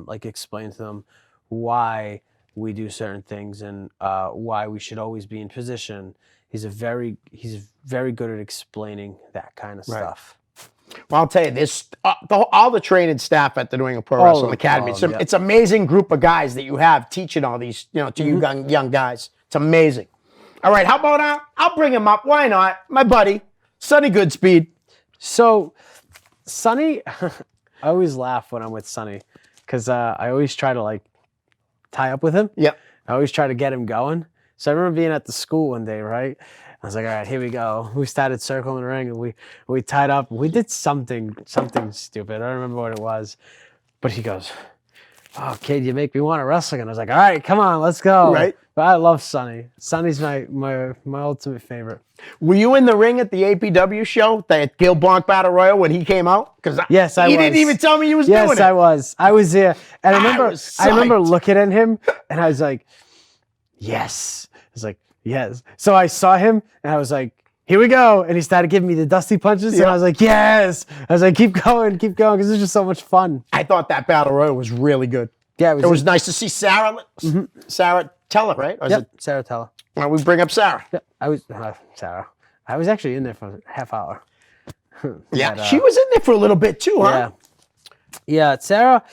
Like explain to them why we do certain things and why we should always be in position. He's very good at explaining that kind of stuff. Well, I'll tell you, this all the training staff at the New England Pro Wrestling Academy. It's an amazing group of guys that you have teaching all these, to you young guys. It's amazing. All right, how about I'll bring him up. Why not? My buddy, Sonny Goodspeed. So, Sonny, I always laugh when I'm with Sonny because I always try to like tie up with him. Yep. I always try to get him going. So I remember being at the school one day, right? I was like, all right, here we go. We started circling the ring and we tied up. We did something stupid. I don't remember what it was. But he goes, oh, kid, you make me want to wrestle again. I was like, all right, come on, let's go. Right. But I love Sonny. Sonny's my ultimate favorite. Were you in the ring at the APW show, that Gil Blanc Battle Royal, when he came out? Because yes, I was. He didn't even tell me he was doing it. Yes, I was. I was there. And I remember looking at him and I was like, yes. I was like, yes. So I saw him and I was like, here we go. And he started giving me the dusty punches. And I was like, yes. I was like, keep going. Because it's just so much fun. I thought that Battle Royal was really good. Yeah, it was nice to see Sarah. Sarah Teller, right? Or yep, Sarah Teller. Why don't we bring up Sarah? Yeah, I was Sarah. I was actually in there for a half hour. Yeah, but, she was in there for a little bit too, huh? Yeah, Sarah.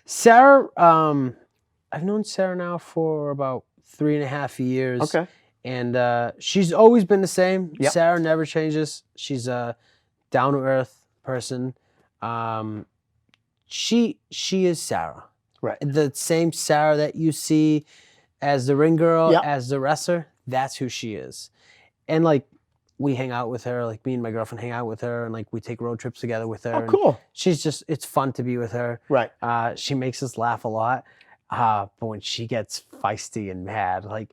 Sarah. I've known Sarah now for about 3.5 years. Okay. And she's always been the same. Yep. Sarah never changes. She's a down to earth person. She is Sarah. Right. The same Sarah that you see as the ring girl, Yep. as the wrestler, that's who she is. And like we hang out with her, like me and my girlfriend hang out with her and like we take road trips together with her. Oh, cool. It's fun to be with her. Right. She makes us laugh a lot. But when she gets feisty and mad, like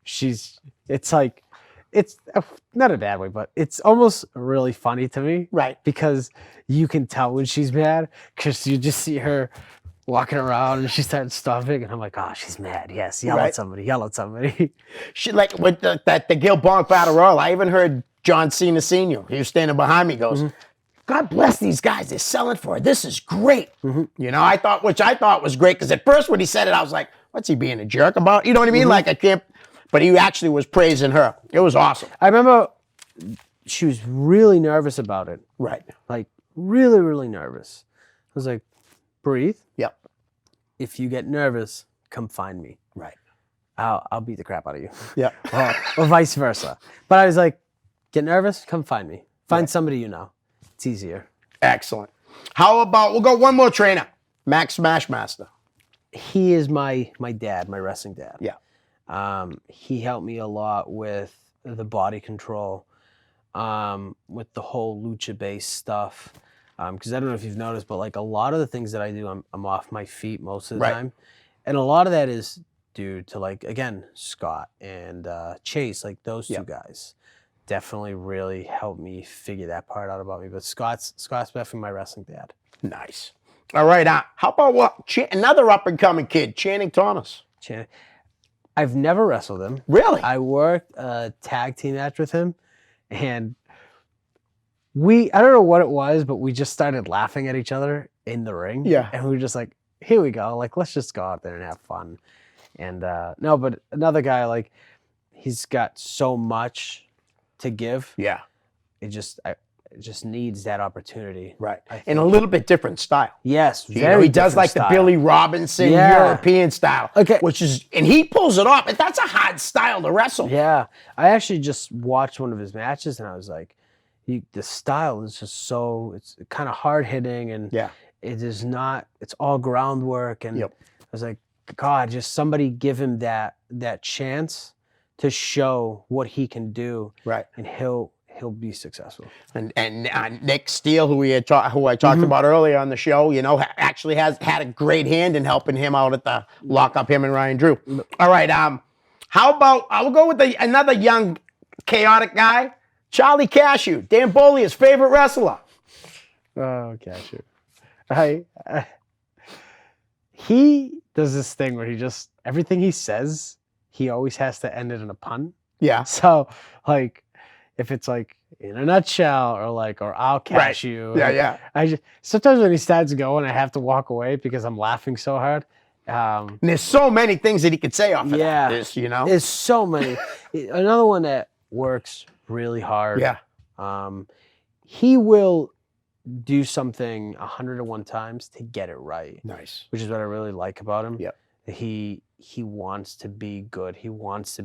it's not a bad way, but it's almost really funny to me. Right. Because you can tell when she's mad because you just see her walking around and she starts stomping and I'm like, oh, she's mad. Yes, yell at somebody. She like with the Gil Blanc Battle Royal. I even heard John Cena Sr. He was standing behind me. Goes, God bless these guys. They're selling for it. This is great. I thought was great because at first when he said it, I was like, what's he being a jerk about? You know what I mean? Like I can't. But he actually was praising her. It was awesome. I remember she was really nervous about it. Right. Like really, really nervous. I was like, breathe. Yep. If you get nervous, come find me. Right. I'll beat the crap out of you. Yeah. or vice versa. But I was like, get nervous, come find me. Find somebody you know. It's easier. Excellent. How about we'll go one more trainer, Max Smashmaster. He is my dad, my wrestling dad. Yeah. He helped me a lot with the body control, with the whole lucha-based stuff. Because I don't know if you've noticed, but like a lot of the things that I do, I'm off my feet most of the time. And a lot of that is due to like, again, Scott and Chase, like those two guys definitely really helped me figure that part out about me. But Scott's definitely my wrestling dad. Nice. All right. How about another up-and-coming kid, Channing Thomas? I've never wrestled him. Really? I worked a tag team match with him, and I don't know what it was, but we just started laughing at each other in the ring. Yeah. And we were just like, here we go. Like, let's just go out there and have fun. And no, but another guy, like, he's got so much to give. Yeah. It just needs that opportunity. Right. And a little bit different style. Yes. He does like style. the Billy Robinson European style. Okay. And he pulls it off. And that's a hard style to wrestle. Yeah. I actually just watched one of his matches and I was like, the style is just it's kind of hard hitting and it is not, it's all groundwork. And I was like, God, just somebody give him that chance to show what he can do. Right. And he'll be successful. And Nick Steele, who I talked about earlier on the show, actually has had a great hand in helping him out at the lockup, him and Ryan Drew. All right. How about I'll go with another young, chaotic guy, Charlie Cashew, Dan Bolia's favorite wrestler. Oh, Cashew. He does this thing where everything he says, he always has to end it in a pun. Yeah. So, like, if it's like, in a nutshell, or I'll catch you. Yeah. Sometimes when he starts going, I have to walk away because I'm laughing so hard. And there's so many things that he could say off of Yeah. that. There's, you know? There's so many. Another one that works really hard. Yeah. He will do something 101 times to get it right. Nice. Which is what I really like about him. Yep. He wants to be good. He wants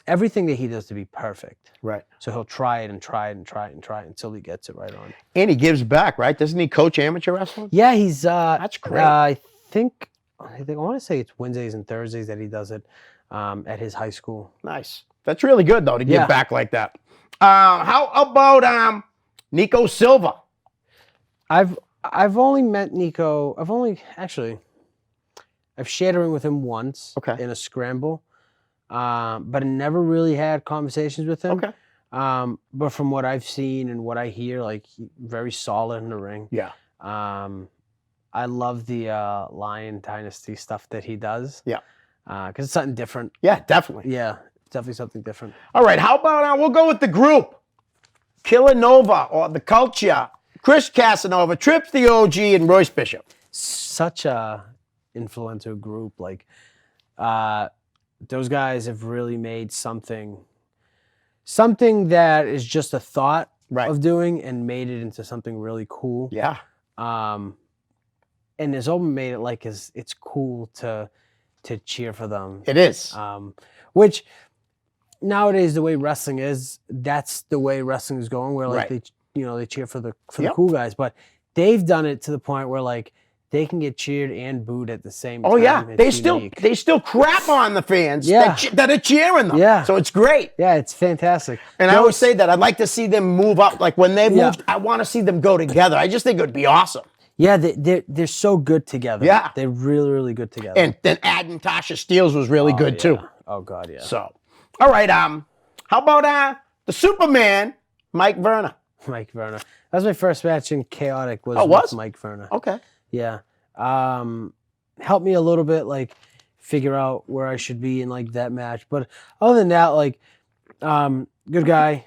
everything that he does to be perfect. Right. So he'll try it and try it and try it and try it until he gets it right on. And he gives back, right? Doesn't he coach amateur wrestling? Yeah, he's That's great. I want to say it's Wednesdays and Thursdays that he does it at his high school. Nice. That's really good, though, to give Yeah. back like that. How about Nico Silva? I've only met Nico. I've shared a ring with him once in a scramble, but I never really had conversations with him. Okay. But from what I've seen and what I hear, like very solid in the ring. Yeah. I love the Lion Dynasty stuff that he does. Yeah. Because it's something different. Yeah, definitely. Yeah, definitely something different. All right, how about we'll go with the group. Killer Nova or the Culture, Chris Casanova, Trips the OG, and Royce Bishop. Such a influential group. Like, those guys have really made something that is just a thought of doing and made it into something really cool. Yeah. And has also made it like it's cool to cheer for them. It is. Which nowadays the way wrestling is, that's the way wrestling is going. Where like they cheer for the cool guys, but they've done it to the point where like they can get cheered and booed at the same time. Oh yeah, It's they unique. still crap on the fans Yeah. that are cheering them. Yeah. So it's great. Yeah, it's fantastic. And I always say that I'd like to see them move up. Like when they moved, I want to see them go together. I just think it would be awesome. Yeah, they're so good together. Yeah. They're really, really good together. And then adding Tasha Steeles was really good too. Oh God, yeah. So, all right. How about the Superman, Mike Verna? Mike Verna. That was my first match in Chaotic. Was was? with Mike Verna. Okay. Yeah. Helped me a little bit, like figure out where I should be in like that match. But other than that, like, good guy,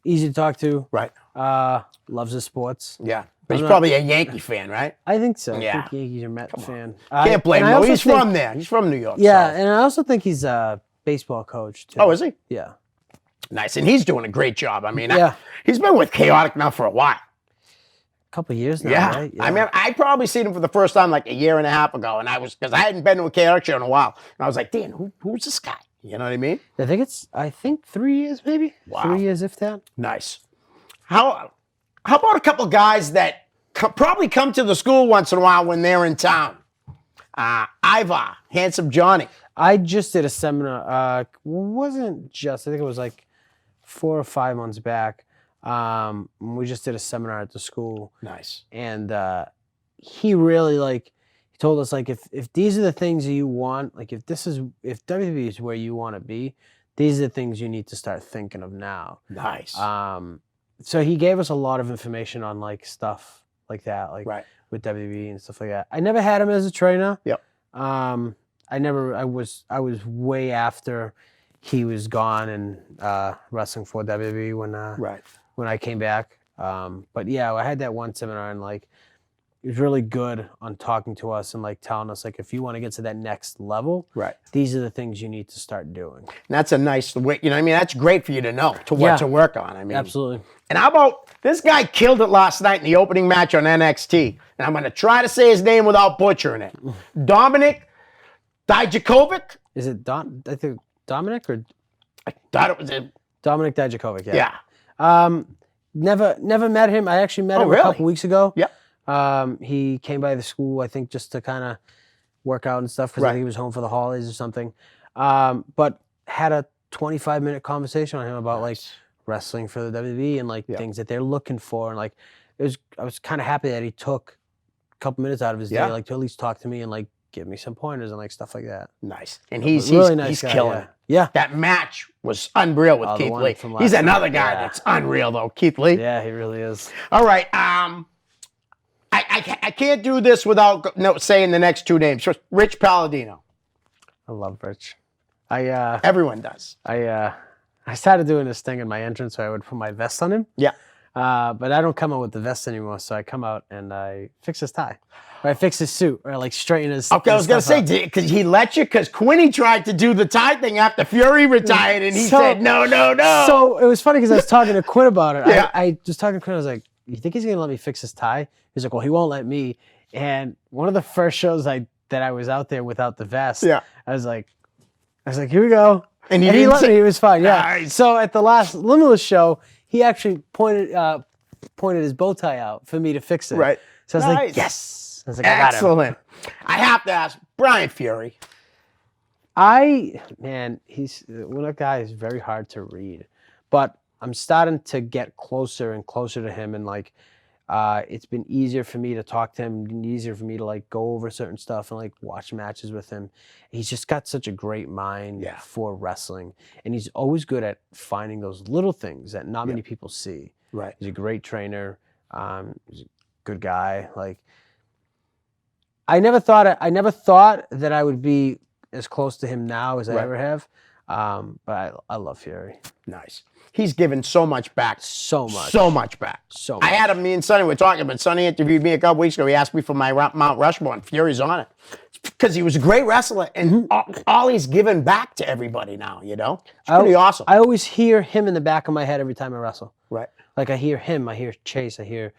easy to talk to. Right. Loves his sports. Yeah. But he's probably a Yankee fan, right? I think so. Yeah. I think Yankees are Met fan. Can't blame him. He's from there. He's from New York. Yeah, so. and I also think he's a baseball coach too. Oh, is he? Yeah. Nice. And he's doing a great job. I mean, Yeah. he's been with Chaotic now for a while. Couple years now, Yeah. right? I mean, I probably seen him for the first time like a year and a half ago, and because I hadn't been to a Chaotic show in a while, and I was like, Dan, who's this guy? You know what I mean? I think 3 years maybe. Wow. 3 years if that. Nice. How about a couple guys that probably come to the school once in a while when they're in town? Ivar, Handsome Johnny. I just did a seminar. Wasn't just. I think it was like 4 or 5 months back. We just did a seminar at the school. Nice. And he really he told us like if these are the things that you want, like if WWE is where you want to be, these are the things you need to start thinking of now. Nice. So he gave us a lot of information on like stuff like that, like with WWE and stuff like that. I never had him as a trainer. Yep. I was way after he was gone and wrestling for WWE when I came back. But yeah, I had that one seminar and like it was really good on talking to us and like telling us like if you want to get to that next level, these are the things you need to start doing. And that's a nice way, you know what I mean? That's great for you to know, what to work on. I mean, absolutely. And how about this guy killed it last night in the opening match on NXT. And I'm going to try to say his name without butchering it. Dominic Dijakovic? Is it I think Dominic or? I thought it was him. Dominic Dijakovic, yeah. Yeah. Never met him. I actually met him a couple weeks ago. Yep. He came by the school, I think, just to kind of work out and stuff because I think he was home for the holidays or something. But had a 25-minute conversation on him about like wrestling for the WWE and like things that they're looking for. And like I was kind of happy that he took a couple minutes out of his day like to at least talk to me and like give me some pointers and like stuff like that. Nice. And he's really nice he's guy, killing it. Yeah. That match was unreal with Keith Lee. He's another guy that's unreal though, Keith Lee. Yeah, he really is. All right. I can't do this without saying the next two names. First, Rich Palladino. I love Rich. Everyone does. I started doing this thing in my entrance where I would put my vest on him. Yeah. But I don't come out with the vest anymore, so I come out and I fix his tie. Or I fix his suit, or like straighten his. Okay, I was gonna stuff say, up. because he let you, because Quinny tried to do the tie thing after Fury retired, and he So- said, no, no, no. So it was funny because I was talking to Quinn about it. Yeah. I was talking to Quinn. I was like, "You think he's gonna let me fix his tie?" He's like, "Well, he won't let me." And one of the first shows that I was out there without the vest, Yeah. I was like, "Here we go," And and he he didn't let say- me. It was fine. Yeah. Nice. So at the last Limitless show, he actually pointed his bow tie out for me to fix it. Right. So I was Nice. like, "Yes." I was like, "I got him." Excellent. I have to ask, Brian Fury. He's one of the guys very hard to read, but I'm starting to get closer and closer to him, and like, it's been easier for me to talk to him, and easier for me to like go over certain stuff and like watch matches with him. He's just got such a great mind Yeah. for wrestling, and he's always good at finding those little things that not many people see. Right. He's a great trainer. He's a good guy. Like, I never thought that I would be as close to him now as I Right. ever have. But I love Fury Nice. He's given so much back. so much. So much back. So I much. had him, me and Sonny were talking, but Sonny interviewed me a couple weeks ago. He asked me for my Mount Rushmore, and Fury's on it. Because he was a great wrestler, and all he's given back to everybody now, you know? It's pretty awesome. I always hear him in the back of my head every time I wrestle. Right. Like I hear him, I hear Chase, I hear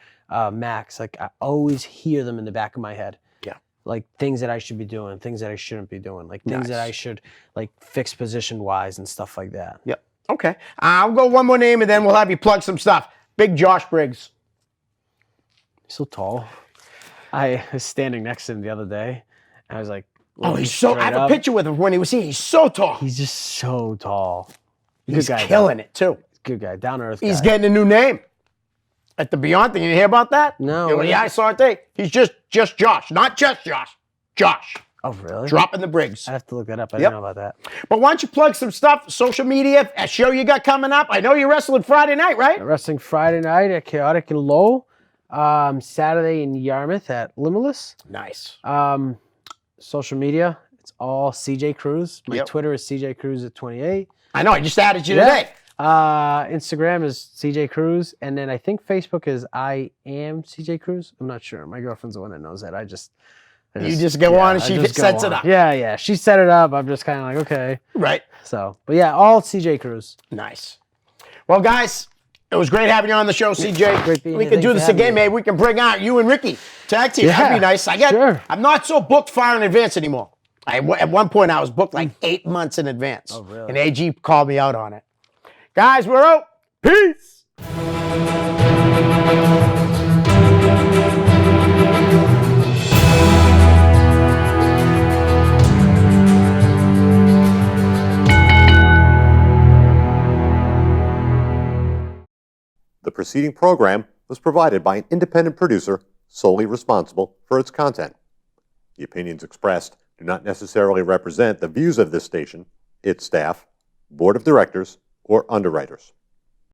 Max. Like I always hear them in the back of my head. Yeah. Like things that I should be doing, things that I shouldn't be doing, like things that Nice. I should like fix position wise and stuff like that. Yep. Okay. I'll go one more name, and then we'll have you plug some stuff. Big Josh Briggs. He's so tall. I was standing next to him the other day, and I was like, Oh, looking he's so. I straight have a up. picture with him when he was here. He's so tall. He's just so tall. He's good guy, killing it, too. Good guy, down to earth. He's guy. getting a new name at the Beyond thing. You hear about that? No. Yeah, I saw it today. He's just Josh, not just Josh. Josh. Oh, really? Dropping the Briggs. I have to look that up. I Yep. didn't know about that. But why don't you plug some stuff, social media, a show you got coming up? I know you're wrestling Friday night, right? Wrestling Friday night at Chaotic and Low. Saturday in Yarmouth at Limitless. Nice. Social media, it's all CJ Cruz. My Yep. Twitter is CJ Cruz at 28. I know. I just added you Yeah. today. Instagram is CJ Cruz, and then I think Facebook is I am CJ Cruz. I'm not sure. My girlfriend's the one that knows that. I just You just go on and I she just go sets it on. up. Yeah. She set it up. I'm just kind of like, okay. Right. So, but yeah, all CJ Cruz. Nice. Well, guys, it was great having you on the show, CJ. Great being We here. can do Thanks this for having again. me. Maybe we can bring out you and Ricky tag team. Yeah, That'd be nice. sure. I'm not so booked far in advance anymore. At one point, I was booked like 8 months in advance. Oh, really? And AG called me out on it. Guys, we're out. Peace. The preceding program was provided by an independent producer solely responsible for its content. The opinions expressed do not necessarily represent the views of this station, its staff, board of directors, or underwriters.